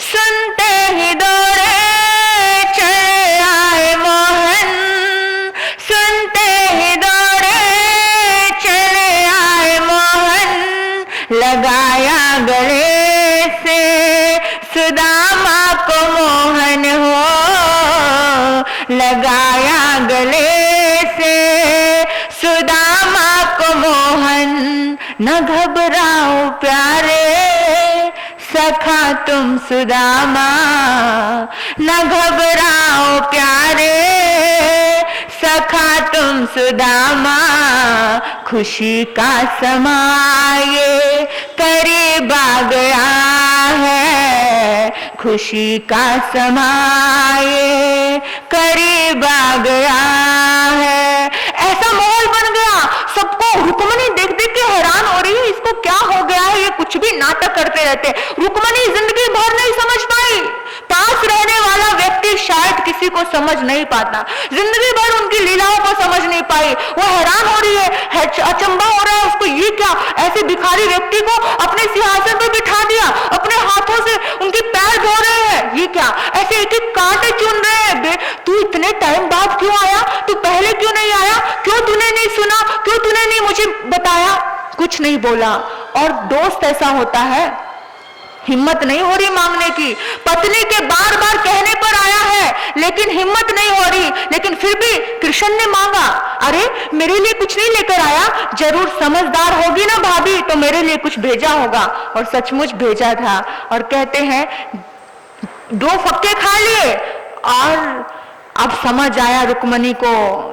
A: सुनते ही दौड़े चले आए मोहन, सुनते ही दौड़े चले आए मोहन, लगाया गले से सुदामा को मोहन हो, लगाया गले से सुदामा को मोहन। न घबराओ प्यारे सखा तुम सुदामा, न घबराओ प्यारे सखा तुम सुदामा, खुशी का समाये करीब आ गया है, खुशी का समाये करीब आ गया है। ऐसा माहौल बन गया, सबको रुक्मणी देख देख के हैरान हो रही है, इसको क्या हो गया है, ये कुछ भी नाटक करते रहते। रुक्मणी जिंदगी भर नहीं समझ पाई। पास रहने वाला व्यक्ति शायद किसी किसी को समझ नहीं पाता, जिंदगी भर उनकी लीलाओं को समझ नहीं पाई। वो हैरान हो रही है, अचंभा हो रहा है उसको, ये क्या, ऐसे भिखारी व्यक्ति को अपने सिंहासन पर बिठा दिया, अपने हाथों से उनके पैर धो रहे हैं, ये क्या, ऐसे एक एक कांटे चुन रहे हैं। तू इतने टाइम बाद क्यों आया, तू पहले क्यों नहीं आया, क्यों तूने नहीं सुना, क्यों तूने नहीं मुझे बताया? कुछ नहीं बोला। और दोस्त ऐसा होता है, हिम्मत नहीं हो रही मांगने की, पत्नी के बार बार कहने पर आया है लेकिन हिम्मत नहीं हो रही, लेकिन फिर भी कृष्ण ने मांगा। अरे मेरे लिए कुछ नहीं लेकर आया, जरूर समझदार होगी ना भाभी तो मेरे लिए कुछ भेजा होगा। और सचमुच भेजा था। और कहते हैं 2 फक्के खा लिए और अब समझ आया रुक्मणी को,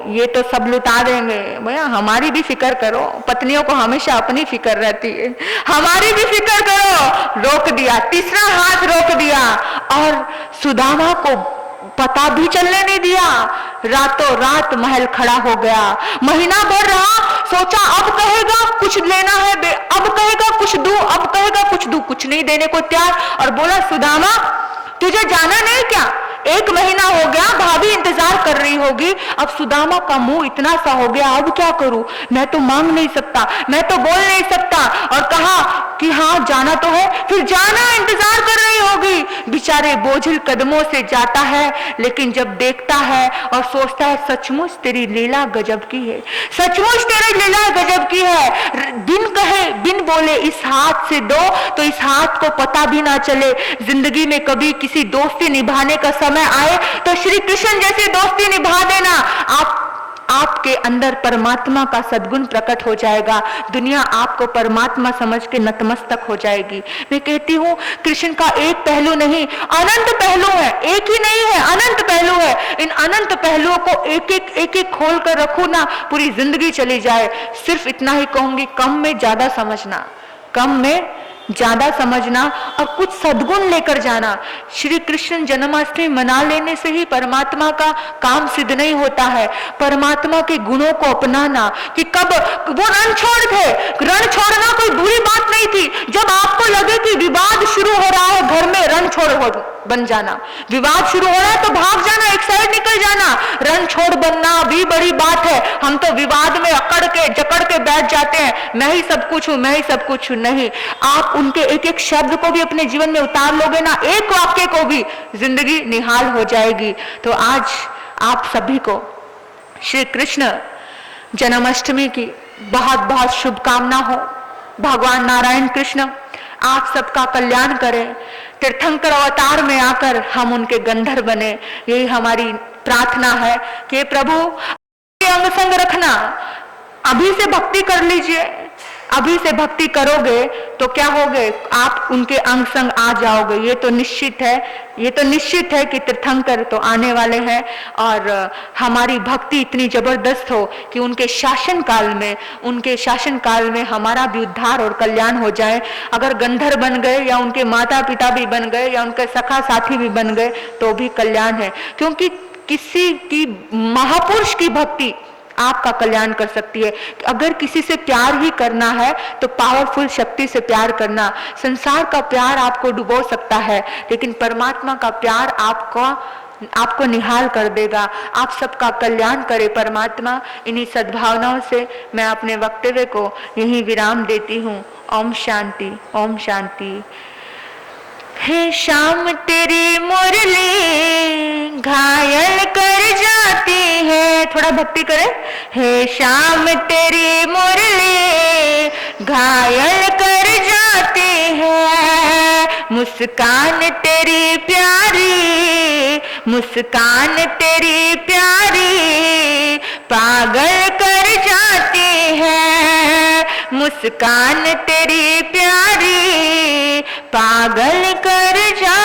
A: ये तो सब लुटा देंगे। भैया हमारी भी फिक्र करो, पत्नियों को हमेशा अपनी फिक्र रहती है, हमारी भी फिक्र करो। रोक दिया, तीसरा हाथ रोक दिया और सुदामा को पता भी चलने नहीं दिया। रातों रात महल खड़ा हो गया, महीना भर रहा, सोचा अब कहेगा कुछ लेना है, अब कहेगा कुछ दूं, अब कहेगा कुछ दूं, कुछ नहीं देने को तैयार। और बोला सुदामा तुझे जाना नहीं क्या, 1 महीना हो गया, भाभी इंतजार कर रही होगी। अब सुदामा का मुंह इतना सा हो गया, अब क्या करूं, मैं तो मांग नहीं सकता, मैं तो बोल नहीं सकता। और कहा कि हाँ जाना तो है, फिर जाना, इंतजार कर रही होगी। बेचारे बोझिल कदमों से जाता है, लेकिन जब देखता है और सोचता है सचमुच तेरी लीला गजब की है, सचमुच तेरी लीला गजब की है। बिन कहे बिन बोले इस हाथ से दो तो इस हाथ को पता भी ना चले। जिंदगी में कभी किसी दोस्ती निभाने का समय आए तो श्री कृष्ण जैसी दोस्ती निभा देना, आपके अंदर परमात्मा का सद्गुण प्रकट हो जाएगा, दुनिया आपको परमात्मा समझ के नतमस्तक हो जाएगी। मैं कहती हूँ कृष्ण का एक पहलू नहीं, अनंत पहलू है, एक ही नहीं है, अनंत पहलू है। इन अनंत पहलुओं को एक एक खोल कर रखो ना, पूरी जिंदगी चली जाए। सिर्फ इतना ही कहूंगी, कम में ज्यादा समझना, कम में ज्यादा समझना और कुछ सद्गुण लेकर जाना। श्री कृष्ण जन्माष्टमी मना लेने से ही परमात्मा का काम सिद्ध नहीं होता है, परमात्मा के गुणों को अपनाना। कि कब वो रण छोड़ थे, रण छोड़ना कोई बुरी बात नहीं थी। जब आपको लगे कि विवाद शुरू हो रहा है घर में, रण छोड़ बन जाना, विवाद शुरू हो रहा है तो भाग जाना, एक साइड निकल जाना। रण छोड़ बनना भी बड़ी बात है। हम तो विवाद में अकड़ के जकड़ के बैठ जाते हैं, मैं ही सब कुछ हूं, मैं ही सब कुछ हूं। नहीं, आप उनके एक एक शब्द को भी अपने जीवन में उतार लोगे ना, एक वाक्य को भी, जिंदगी निहाल हो जाएगी। तो आज आप सभी को श्री कृष्ण जन्माष्टमी की बहुत बहुत शुभकामना हो। भगवान नारायण कृष्ण आप सबका कल्याण करें, तीर्थंकर अवतार में आकर हम उनके गंधर्व बने, यही हमारी प्रार्थना है। कि प्रभु अंग संग रखना, अभी से भक्ति कर लीजिए, अभी से भक्ति करोगे तो क्या होगे, आप उनके अंग संग आ जाओगे। ये तो निश्चित है, ये तो निश्चित है कि तीर्थंकर तो आने वाले हैं। और हमारी भक्ति इतनी जबरदस्त हो कि उनके शासन काल में हमारा भी उद्धार और कल्याण हो जाए। अगर गंधर्व बन गए या उनके माता पिता भी बन गए या उनके सखा साथी भी बन गए तो भी कल्याण है, क्योंकि किसी की महापुरुष की भक्ति आपका कल्याण कर सकती है। अगर किसी से प्यार ही करना है तो पावरफुल शक्ति से प्यार करना। संसार का प्यार आपको डुबो सकता है, लेकिन परमात्मा का प्यार आपको निहाल कर देगा। आप सबका कल्याण करे परमात्मा। इन्हीं सद्भावनाओं से मैं अपने वक्तव्य को यहीं विराम देती हूँ। ओम शांति, ओम शांति। हे शाम तेरी मुरली घायल कर जाती है, थोड़ा भक्ति करें। हे शाम तेरी मुरली घायल कर जाती है, मुस्कान तेरी प्यारी, मुस्कान तेरी प्यारी पागल कर जाती है, मुस्कान तेरी प्यारी पागल कर जा